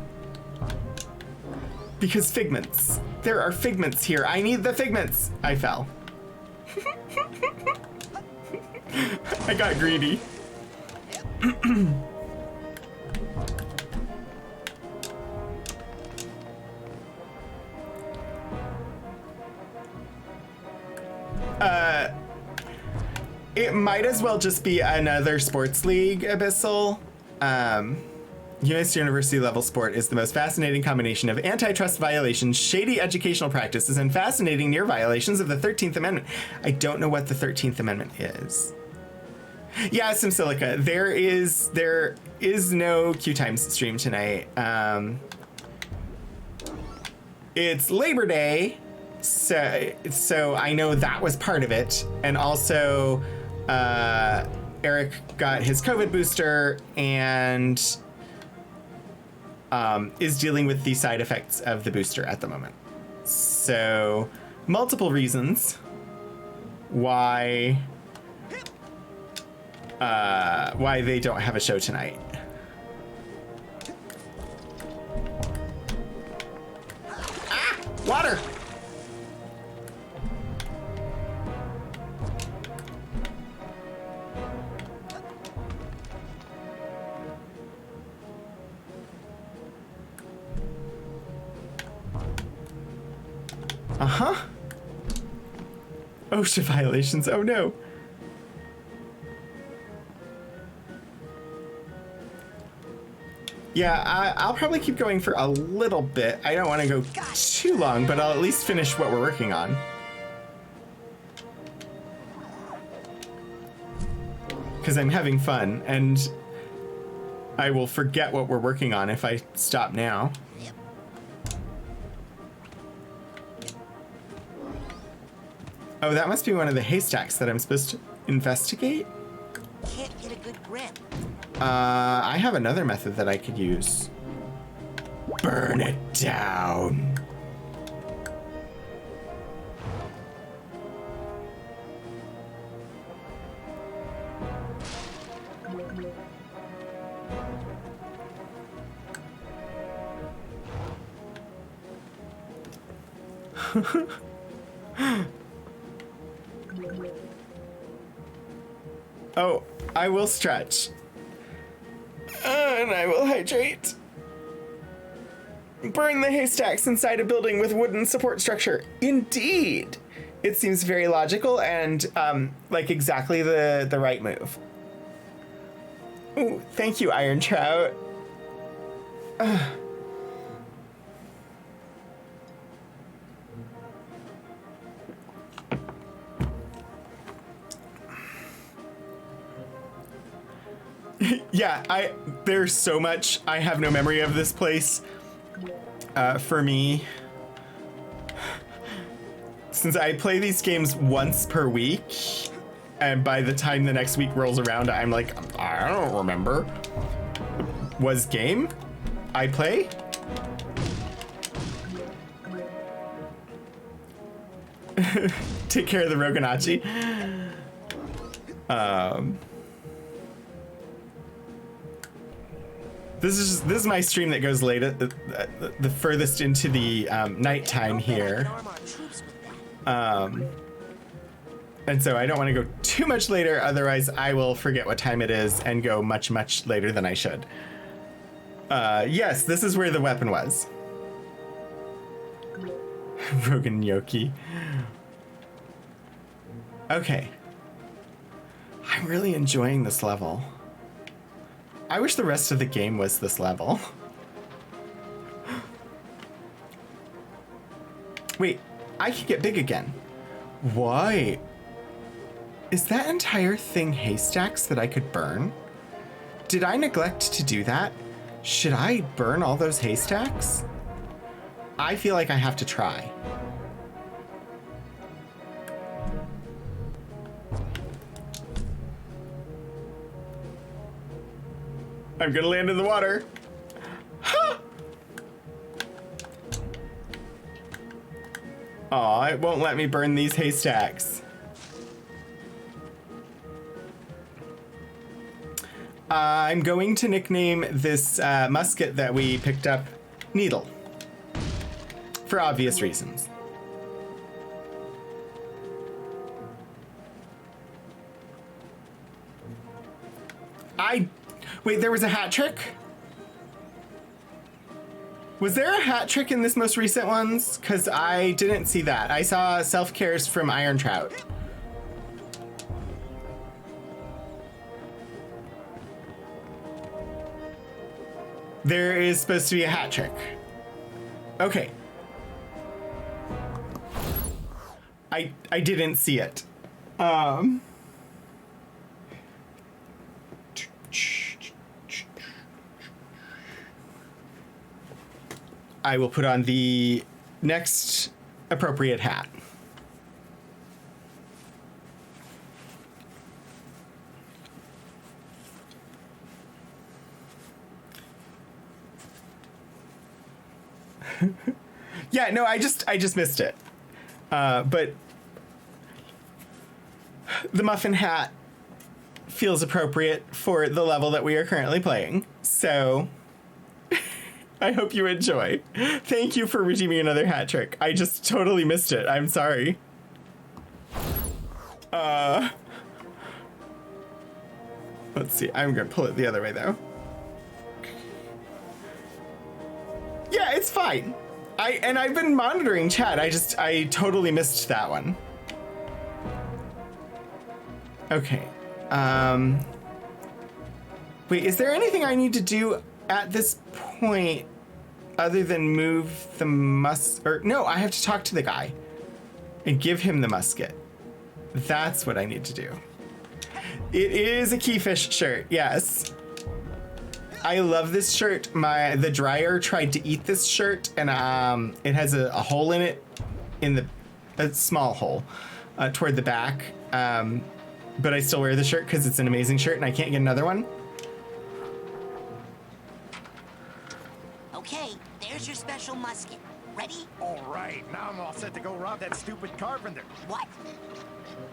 Because figments. There are figments here. I need the figments. I fell. I got greedy. It might as well just be another sports league, Abyssal. US university level sport is the most fascinating combination of antitrust violations, shady educational practices, and fascinating near violations of the 13th Amendment. I don't know what the 13th Amendment is. Yeah, SimSilica, there is no Q Times stream tonight. It's Labor Day, so I know that was part of it, and also Eric got his COVID booster and is dealing with the side effects of the booster at the moment. So multiple reasons why they don't have a show tonight. Ah! Water! Uh-huh. OSHA violations, oh no. Yeah, I'll probably keep going for a little bit. I don't want to go too long, but I'll at least finish what we're working on. Because I'm having fun, and I will forget what we're working on if I stop now. Oh, that must be one of the haystacks that I'm supposed to investigate? Can't get a good grip. I have another method that I could use. Burn it down. Oh, I will stretch. And I will hydrate. Burn the haystacks inside a building with wooden support structure. Indeed! It seems very logical and, like exactly the right move. Ooh, thank you, Iron Trout. Yeah, there's so much. I have no memory of this place. For me, since I play these games once per week, and by the time the next week rolls around, I'm like, I don't remember. Was game I play? Take care of the Roganachi. This is my stream that goes late, the furthest into the nighttime here. And so I don't want to go too much later, otherwise I will forget what time it is and go much, much later than I should. Yes, this is where the weapon was. Rogan Yoki. Okay. I'm really enjoying this level. I wish the rest of the game was this level. Wait, I can get big again. Why? Is that entire thing haystacks that I could burn? Did I neglect to do that? Should I burn all those haystacks? I feel like I have to try. I'm gonna land in the water. Huh. Aw, it won't let me burn these haystacks. I'm going to nickname this musket that we picked up Needle. For obvious reasons. Wait, there was a hat trick? Was there a hat trick in this most recent ones? Because I didn't see that. I saw self-cares from Iron Trout. There is supposed to be a hat trick. Okay. I didn't see it. I will put on the next appropriate hat. Yeah, no, I just missed it. But the muffin hat feels appropriate for the level that we are currently playing. So I hope you enjoy. Thank you for redeeming another hat trick. I just totally missed it. I'm sorry. Let's see. I'm gonna pull it the other way though. Yeah, it's fine. I've been monitoring chat. I totally missed that one. Okay. Wait, is there anything I need to do at this point other than move the no, I have to talk to the guy and give him the musket. That's what I need to do. It is a Keyfish shirt, yes. I love this shirt. The dryer tried to eat this shirt, and it has a hole in it, a small hole, toward the back. But I still wear the shirt because it's an amazing shirt, and I can't get another one. Okay, there's your special musket. Ready? All right, now I'm all set to go rob that stupid carpenter. What?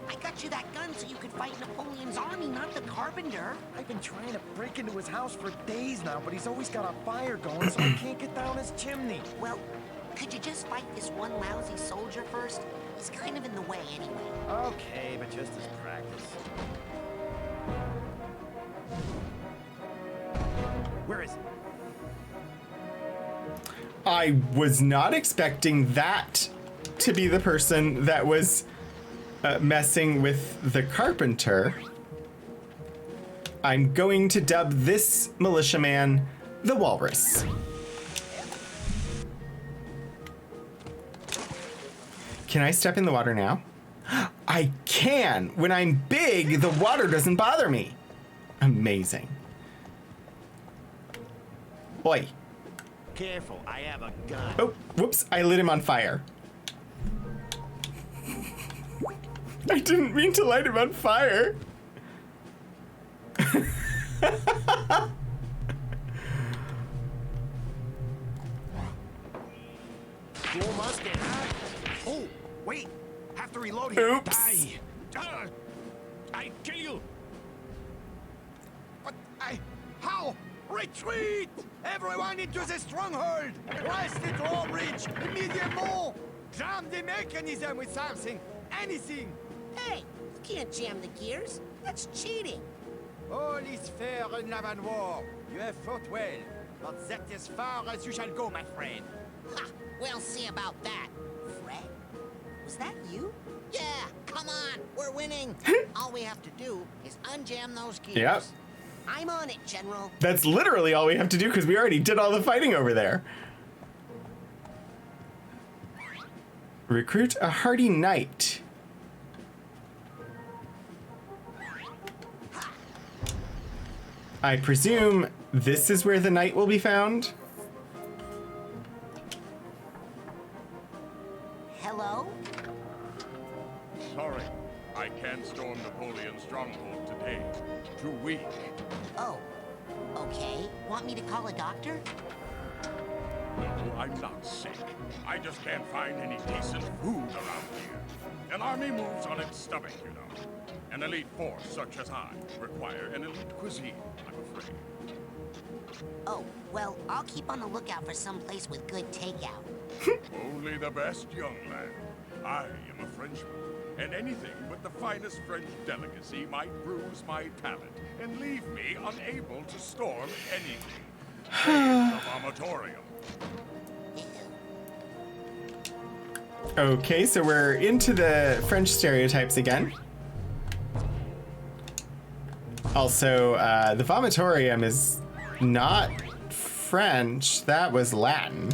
I got you that gun so you could fight Napoleon's army, not the carpenter. I've been trying to break into his house for days now, but he's always got a fire going, so I can't get down his chimney. Well, could you just fight this one lousy soldier first? He's kind of in the way anyway. Okay, but just as practice. Where is he? I was not expecting that to be the person that was messing with the carpenter. I'm going to dub this militiaman the Walrus. Can I step in the water now? I can! When I'm big, the water doesn't bother me. Amazing. Oi. Careful, I have a gun. Oh, whoops, I lit him on fire. I didn't mean to light him on fire. Cool musket, huh? Oh, wait. Have to reload here. Oops. I kill you. But how? Retreat! Everyone into the stronghold! Blast the drawbridge! Immediately! Jam the mechanism with something! Anything! Hey, you can't jam the gears. That's cheating. All is fair in love and war. You have fought well, but that is far as you shall go, my friend. Ha! We'll see about that. Fred? Was that you? Yeah, come on, we're winning. All we have to do is unjam those gears. Yep. I'm on it, General. That's literally all we have to do because we already did all the fighting over there. Recruit a hardy knight. I presume this is where the knight will be found? Hello? Sorry, I can't storm Napoleon's stronghold today. Too weak. Oh, okay. Want me to call a doctor? No, I'm not sick. I just can't find any decent food around here. An army moves on its stomach, you know. An elite force such as I require an elite cuisine, I'm afraid. Oh, well, I'll keep on the lookout for some place with good takeout. Only the best, young man. I am a Frenchman, and anything but the finest French delicacy might bruise my palate and leave me unable to storm anything. The vomitorium. Okay, so we're into the French stereotypes again. Also, the vomitorium is not French, that was Latin.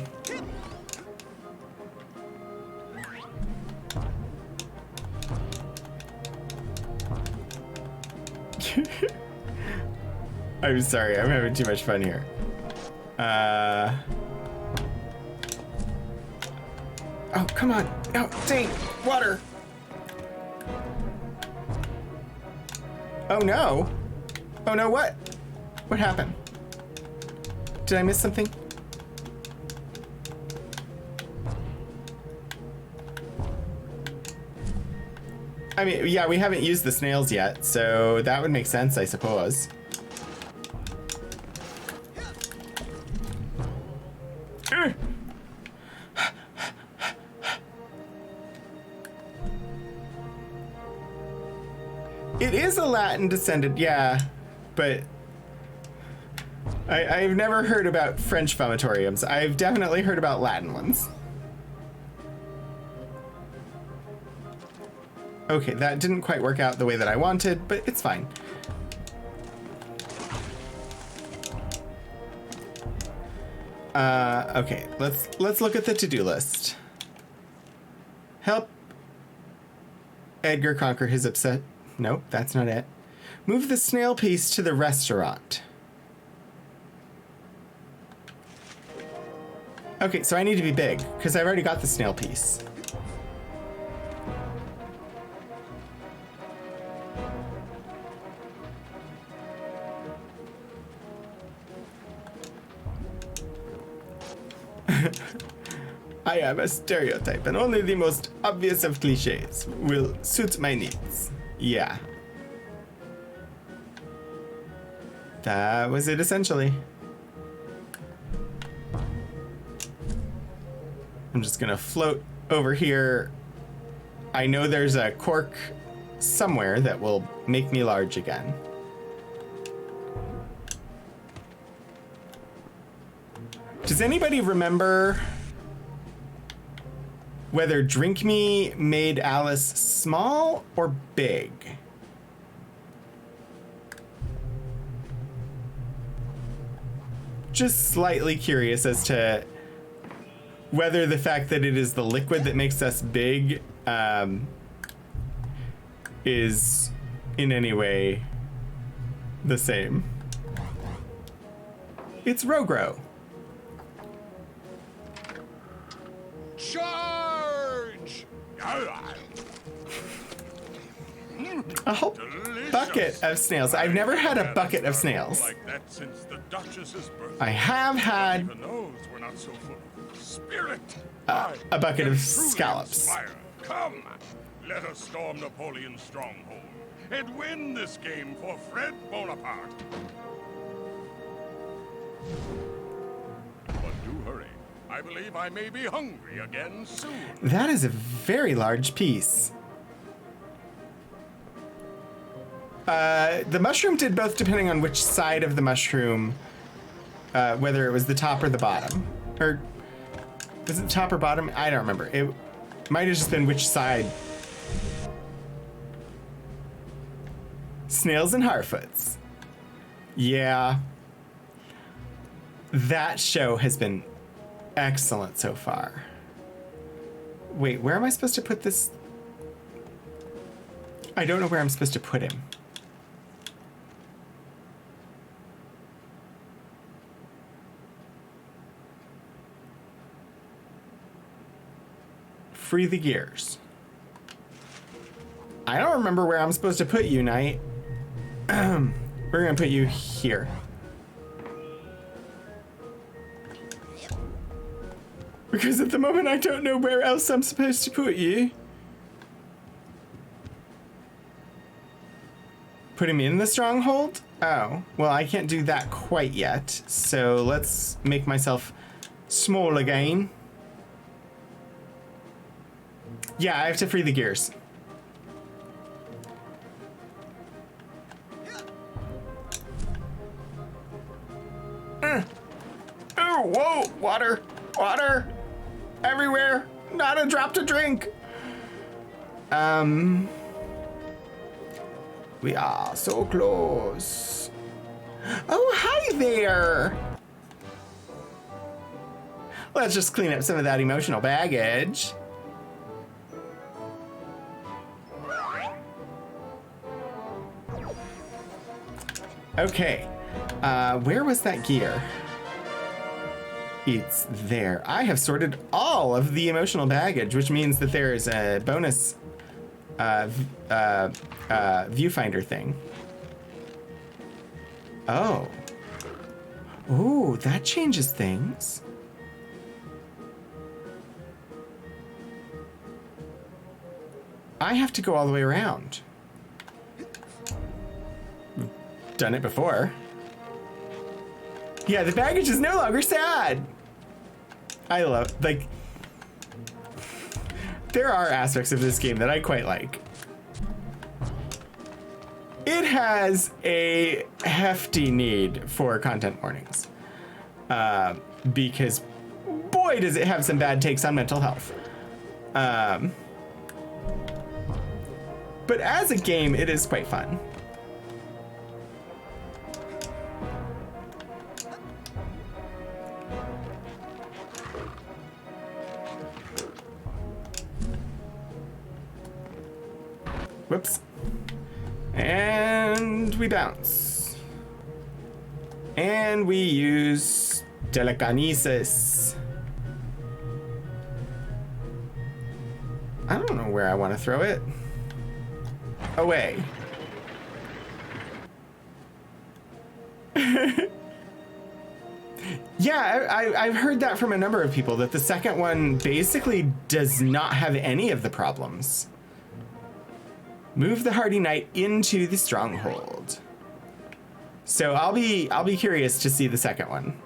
I'm sorry, I'm having too much fun here. Oh, come on. Oh, dang. Water. Oh, no. Oh, no, what? What happened? Did I miss something? I mean, yeah, we haven't used the snails yet, so that would make sense, I suppose. It is a Latin descendant, yeah, but I've never heard about French vomitoriums. I've definitely heard about Latin ones. Okay, that didn't quite work out the way that I wanted, but it's fine. Okay, let's look at the to-do list. Help Edgar conquer his upset. Nope, that's not it. Move the snail piece to the restaurant. Okay, so I need to be big, because I've already got the snail piece. I am a stereotype, and only the most obvious of cliches will suit my needs. Yeah. That was it, essentially. I'm just gonna float over here. I know there's a cork somewhere that will make me large again. Does anybody remember whether Drink Me made Alice small or big? Just slightly curious as to whether the fact that it is the liquid that makes us big is in any way the same. It's Rogro. Charge! A whole bucket of snails. I've never had a bucket of snails. Like that since the Duchess's birth. I have had Even those were not so full of spirit. a bucket of scallops. Come, let us storm Napoleon's stronghold and win this game for Fred Bonaparte. But do hurry. I believe I may be hungry again soon. That is a very large piece. The mushroom did both depending on which side of the mushroom, whether it was the top or the bottom. Or was it top or bottom? I don't remember. It might have just been which side. Snails and Harfoots. Yeah. That show has been excellent so far. Wait, where am I supposed to put this? I don't know where I'm supposed to put him. Free the gears. I don't remember where I'm supposed to put you, Knight. We're gonna put you here. Because at the moment I don't know where else I'm supposed to put you. Put him in the stronghold? Oh, well, I can't do that quite yet. So let's make myself small again. Yeah, I have to free the gears. Oh, whoa, water, water, everywhere, not a drop to drink. We are so close. Oh, hi there. Let's just clean up some of that emotional baggage. Okay, where was that gear? It's there. I have sorted all of the emotional baggage, which means that there is a bonus viewfinder thing. Oh. Ooh, that changes things. I have to go all the way around. Done it before. Yeah, the baggage is no longer sad. I love, like, there are aspects of this game that I quite like. It has a hefty need for content warnings. Because boy, does it have some bad takes on mental health. But as a game, it is quite fun. Whoops. And we bounce. And we use telekinesis. I don't know where I want to throw it. Away. Yeah, I've heard that from a number of people, that the second one basically does not have any of the problems. Move the Hardy Knight into the stronghold. So I'll be curious to see the second one.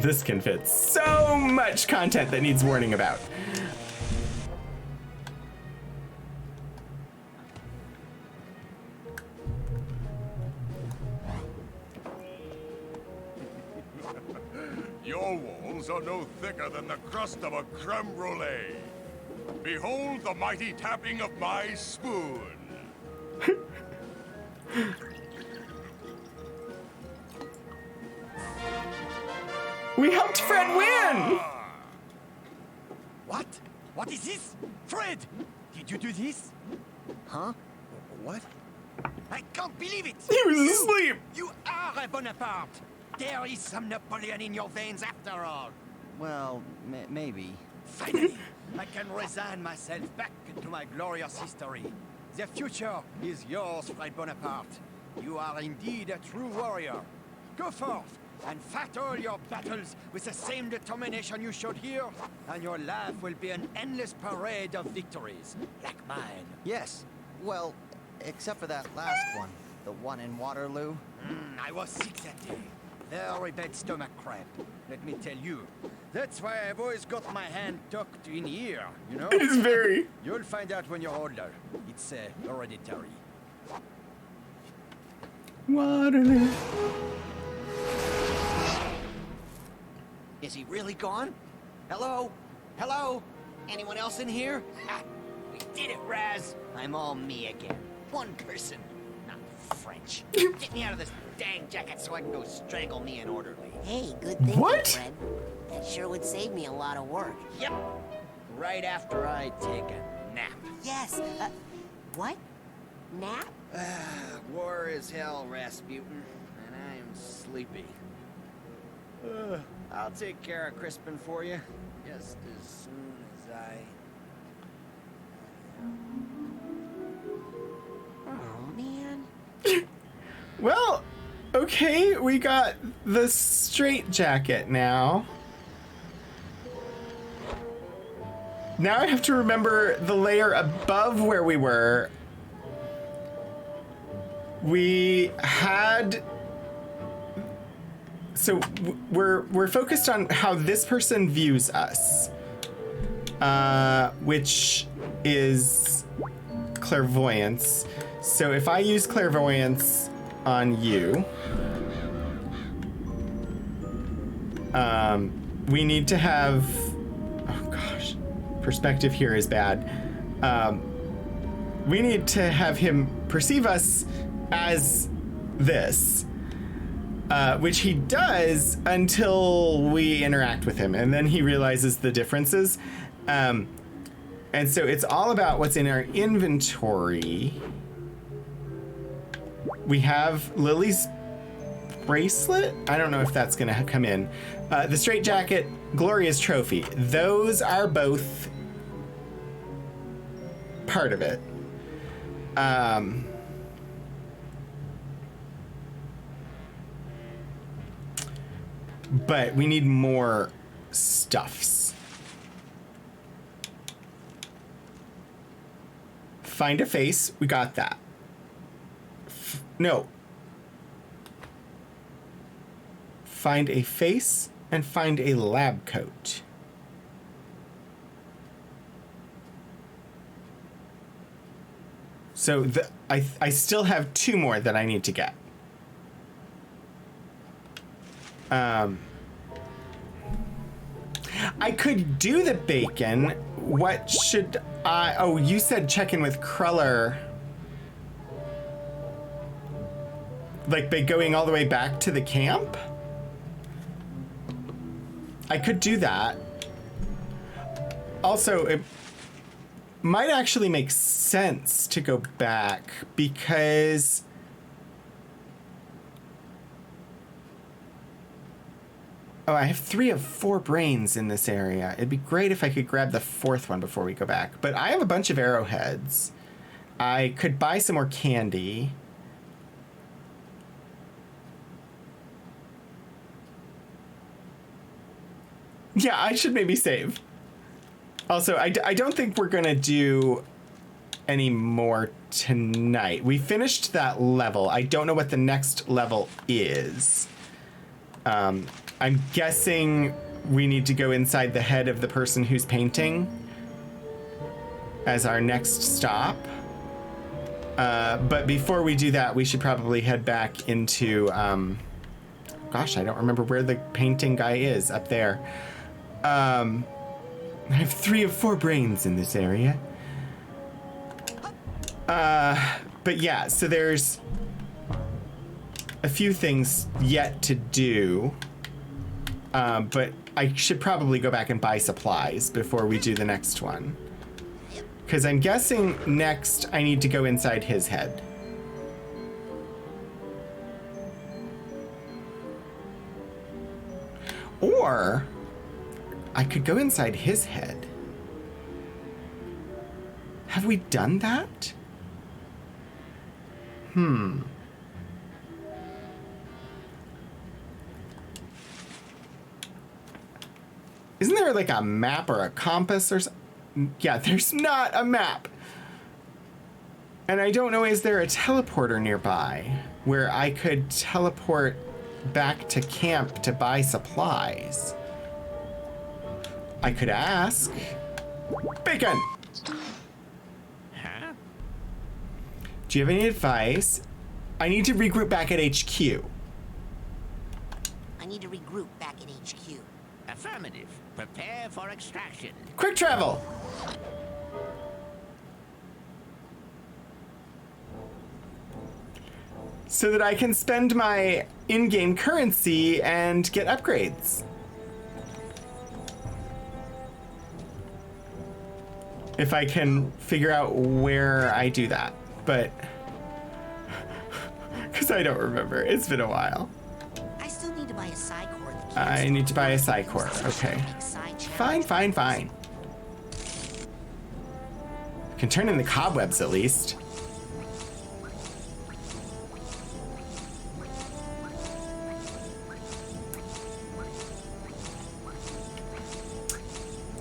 This can fit so much content that needs warning about. Your walls are no thicker than the crust of a creme brulee. Behold the mighty tapping of my spoon. We helped Fred win! What? What is this? Fred! Did you do this? Huh? What? I can't believe it! He was asleep! You are a Bonaparte! There is some Napoleon in your veins after all. Well, maybe. Finally, I can resign myself back into my glorious history. The future is yours, Fred Bonaparte. You are indeed a true warrior. Go forth and fight all your battles with the same determination you showed here, and your life will be an endless parade of victories, like mine. Yes. Well, except for that last one. The one in Waterloo. I was sick that day. Very bad stomach cramp, let me tell you. That's why I've always got my hand tucked in here, you know? It is very... You'll find out when you're older. It's hereditary. Waterloo. Is he really gone? Hello? Hello? Anyone else in here? Ha! We did it, Raz! I'm all me again. One person. Not French. Get me out of this dang jacket so I can go strangle me an orderly. Hey, good thinking, What? Fred. That sure would save me a lot of work. Yep. Right after I take a nap. Yes, what? Nap? War is hell, Rasputin, and I am sleepy. I'll take care of Crispin for you, just as soon as I... Oh, man. Well, okay, we got the straight jacket now. Now I have to remember the layer above where we were. We had... So we're focused on how this person views us, which is clairvoyance. So if I use clairvoyance on you, we need to have, oh gosh, perspective here is bad. We need to have him perceive us as this. Which he does until we interact with him, and then he realizes the differences. And so it's all about what's in our inventory. We have Lily's bracelet. I don't know if that's going to come in. The straitjacket, Gloria's trophy. Those are both part of it. But we need more stuffs. Find a face. We got that. No. Find a face and find a lab coat. So I still have 2 more that I need to get. I could do the bacon. What should I... Oh, you said check in with Cruller. Like by going all the way back to the camp? I could do that. Also, it might actually make sense to go back because... Oh, I have 3 of 4 brains in this area. It'd be great if I could grab the 4th one before we go back. But I have a bunch of arrowheads. I could buy some more candy. Yeah, I should maybe save. Also, I don't think we're going to do any more tonight. We finished that level. I don't know what the next level is. I'm guessing we need to go inside the head of the person who's painting as our next stop. But before we do that, we should probably head back into... gosh, I don't remember where the painting guy is. Up there. I have 3 of 4 brains in this area. But yeah, so there's a few things yet to do. But I should probably go back and buy supplies before we do the next one. Because I'm guessing next I need to go inside his head. Or I could go inside his head. Have we done that? Isn't there like a map or a compass or something? Yeah, there's not a map. And I don't know, is there a teleporter nearby where I could teleport back to camp to buy supplies? I could ask. Bacon! Huh? Do you have any advice? I need to regroup back at HQ. I need to regroup back at HQ. Affirmative. Prepare for extraction. Quick travel! So that I can spend my in-game currency and get upgrades. If I can figure out where I do that. But... because I don't remember. It's been a while. I still need to buy a Psychor. I need to buy a Psychor. Okay. Fine, fine, fine. Can turn in the cobwebs at least.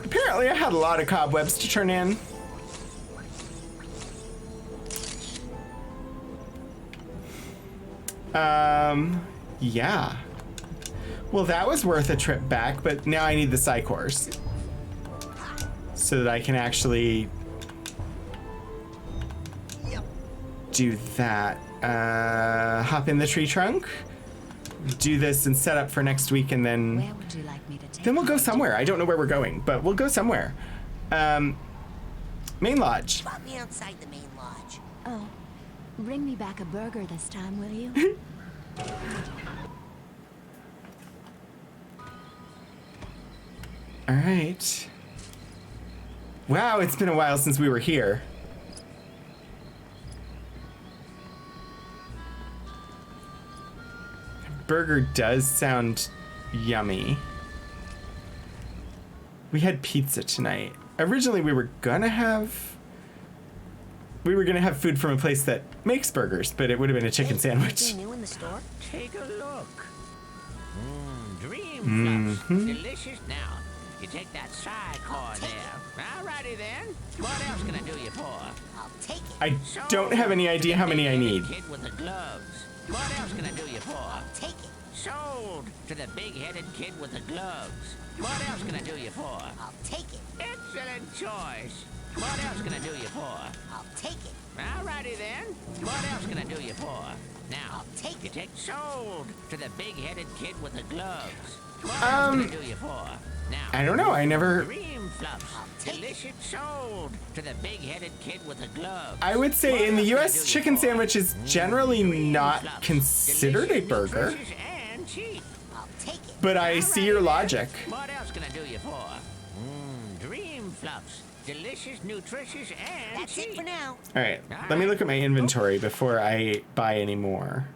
Apparently I had a lot of cobwebs to turn in. Yeah. Well, that was worth a trip back, but now I need the Psychors. So that I can actually do that. Hop in the tree trunk, do this and set up for next week, and then... Where would you like me to take then we'll go you? somewhere. I don't know where we're going, but we'll go somewhere. Main lodge. Drop me outside the main lodge. Oh, bring me back a burger this time, will you? All right. Wow, it's been a while since we were here. Burger does sound yummy. We had pizza tonight. Originally, we were gonna have food from a place that makes burgers, but it would have been a chicken sandwich. Anything new in the store? Take a look. Dream fluffs. Delicious. Now, you take that Psychor there. Alrighty then. What else can I do you for? I'll take it. I don't have any idea how many I need. Kid with the gloves. What else can I do you for? Take it. Sold to the big-headed kid with the gloves. What else can I do you for? I'll take it. Excellent choice. What else can I do you for? I'll take it. Alrighty then. What else can I do you for? Now, take it. Sold to the big-headed kid with the gloves. What gonna do you for? Now, I don't know. I never. Dream Fluffs. Delicious sold to the big-headed kid with the gloves. I would say in the U.S., chicken sandwich is generally not considered a burger. And cheap. I'll take it. But I see your logic. What else can I do you for? Dream Fluffs. Delicious, nutritious, and That's cheap. it for now. All right, let me look at my inventory before I buy any more.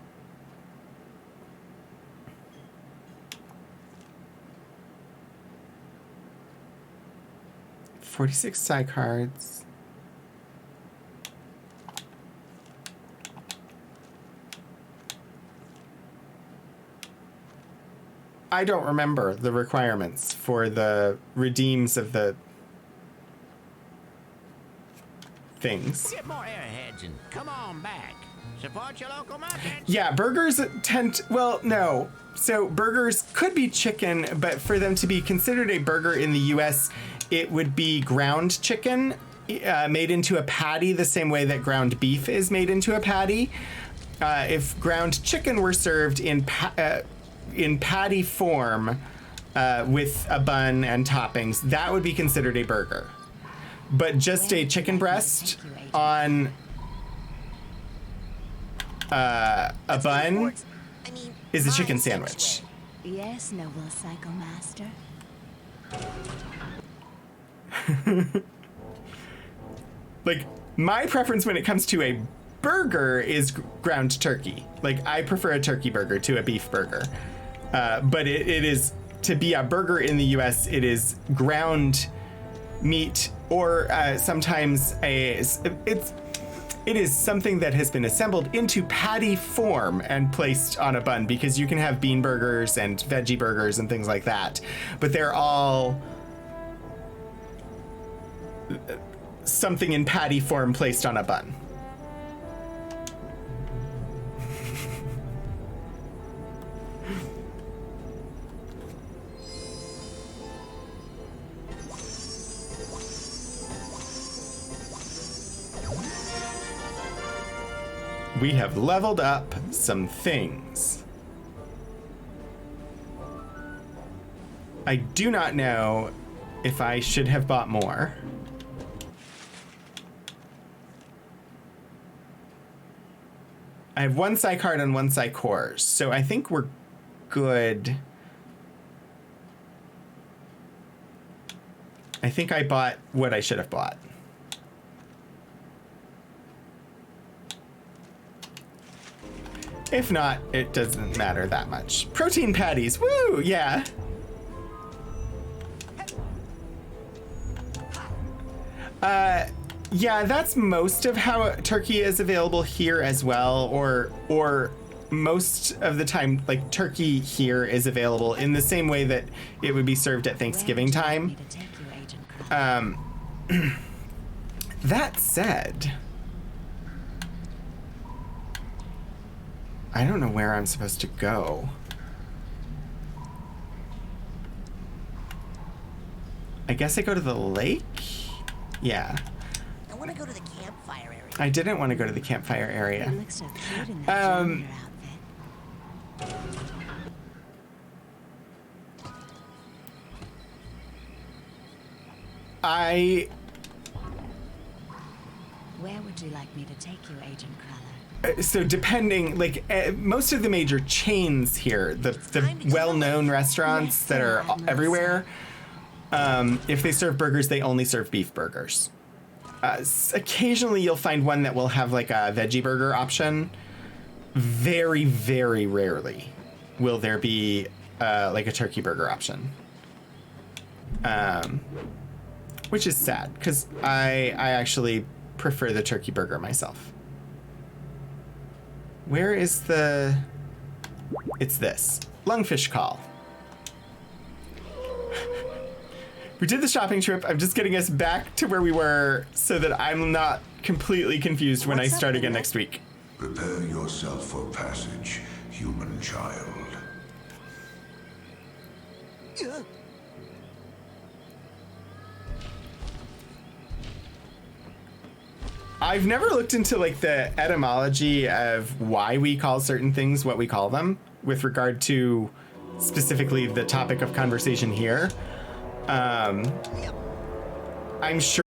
$46 side cards. I don't remember the requirements for the redeems of the things. Get more airheads and come on back. Support your local market. Yeah, burgers tend to, well, no. So burgers could be chicken, but for them to be considered a burger in the US, it would be ground chicken made into a patty the same way that ground beef is made into a patty. If ground chicken were served in patty form with a bun and toppings, that would be considered a burger. But just a chicken breast on a bun is a chicken sandwich. Yes, noble Psycho Master. Like, my preference when it comes to a burger is ground turkey. Like, I prefer a turkey burger to a beef burger. But it is, to be a burger in the US, it is ground meat or sometimes it is something that has been assembled into patty form and placed on a bun, because you can have bean burgers and veggie burgers and things like that, but they're all something in patty form placed on a bun. We have leveled up some things. I do not know if I should have bought more. I have one Psy card and one Psy cores, so I think we're good. I think I bought what I should have bought. If not, it doesn't matter that much. Protein patties, woo, yeah. Yeah, that's most of how turkey is available here as well, or most of the time, like, turkey here is available in the same way that it would be served at Thanksgiving time. That said, I don't know where I'm supposed to go. I guess I go to the lake? Yeah. I want to go to the campfire area. I didn't want to go to the campfire area. It looks so cute in that janitor outfit. Where would you like me to take you, Agent Crawler? So depending, like, most of the major chains here, the well-known restaurants that are everywhere, if they serve burgers, they only serve beef burgers. Occasionally you'll find one that will have like a veggie burger option. Very, very rarely will there be like a turkey burger option. Which is sad, because I actually prefer the turkey burger myself. Where is the... It's this. Lungfish call. We did the shopping trip. I'm just getting us back to where we were so that I'm not completely confused when I start again next week. Prepare yourself for passage, human child. I've never looked into like the etymology of why we call certain things what we call them with regard to specifically the topic of conversation here. I'm sure.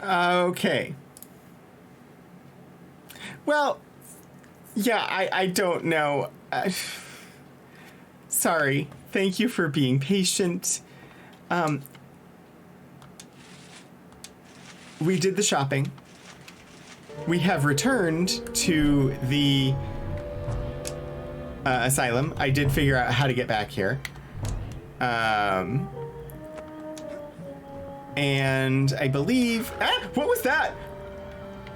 Okay. Well, yeah, I don't know. Sorry. Thank you for being patient. We did the shopping. We have returned to the asylum. I did figure out how to get back here. And I believe... what was that?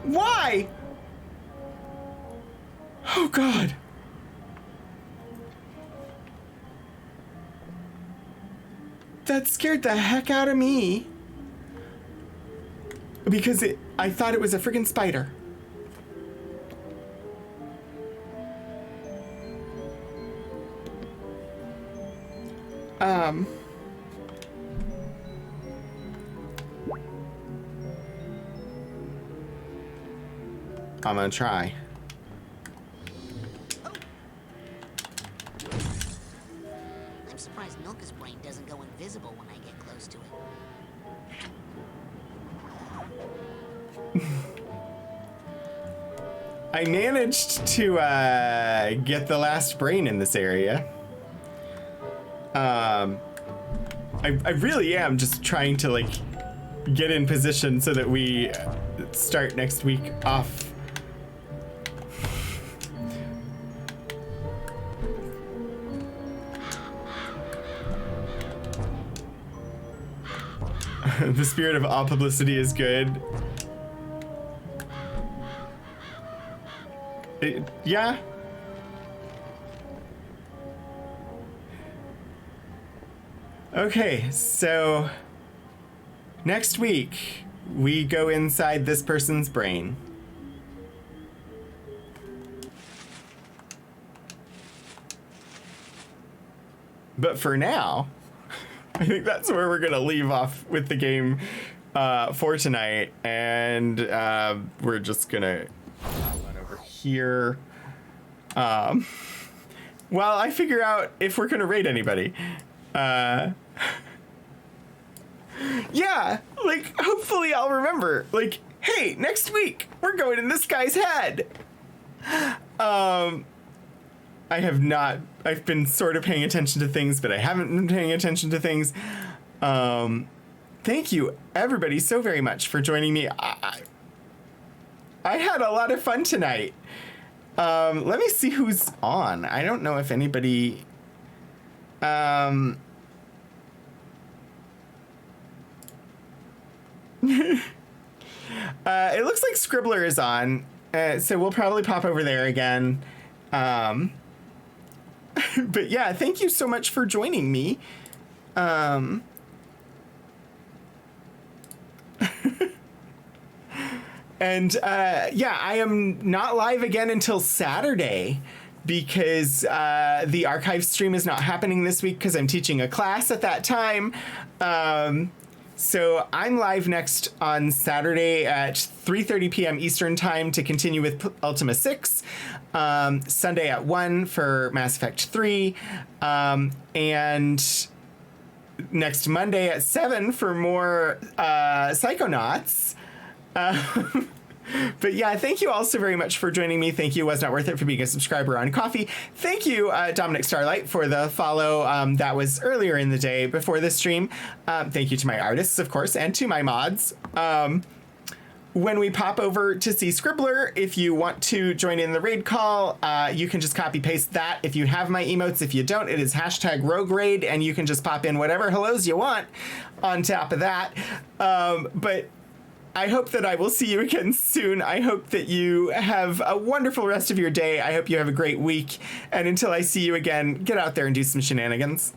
Why? Oh, God. That scared the heck out of me. Because I thought it was a freaking spider. I'm gonna try. I'm surprised Milka's brain doesn't go invisible when I get close to it. I managed to get the last brain in this area. I really am just trying to like get in position so that we start next week off. The spirit of all publicity is good. Yeah. Okay, so next week we go inside this person's brain. But for now, I think that's where we're gonna leave off with the game for tonight, and we're just gonna run over here while I figure out if we're gonna raid anybody. Yeah, like hopefully I'll remember. Like, hey, next week we're going in this guy's head. I have not. I've been sort of paying attention to things, but I haven't been paying attention to things. Thank you, everybody, so very much for joining me. I had a lot of fun tonight. Let me see who's on. I don't know if anybody... it looks like Scribbler is on, so we'll probably pop over there again. But yeah, thank you so much for joining me. And yeah, I am not live again until Saturday because the archive stream is not happening this week because I'm teaching a class at that time. So I'm live next on Saturday at 3:30 p.m. Eastern time to continue with Ultima 6. Sunday at 1 for Mass Effect 3. And next Monday at 7 for more Psychonauts. But yeah, thank you all so very much for joining me. Thank you, Was Not Worth It, for being a subscriber on Coffee. Thank you, Dominic Starlight, for the follow that was earlier in the day before this stream. Thank you to my artists, of course, and to my mods. When we pop over to see Scribbler, if you want to join in the raid call, you can just copy paste that. If you have my emotes, if you don't, it is #Rogue Raid, and you can just pop in whatever hellos you want on top of that. But I hope that I will see you again soon. I hope that you have a wonderful rest of your day. I hope you have a great week. And until I see you again, get out there and do some shenanigans.